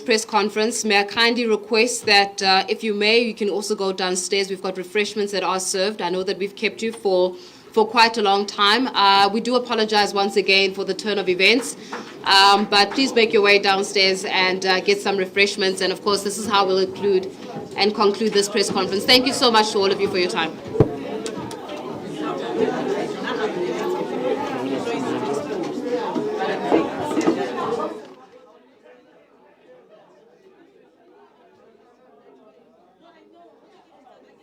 press conference, may I kindly request that if you may, you can also go downstairs. We've got refreshments that are served. I know that we've kept you for quite a long time. We do apologize once again for the turn of events, but please make your way downstairs and get some refreshments. And of course, this is how we'll conclude this press conference. Thank you so much to all of you for your time.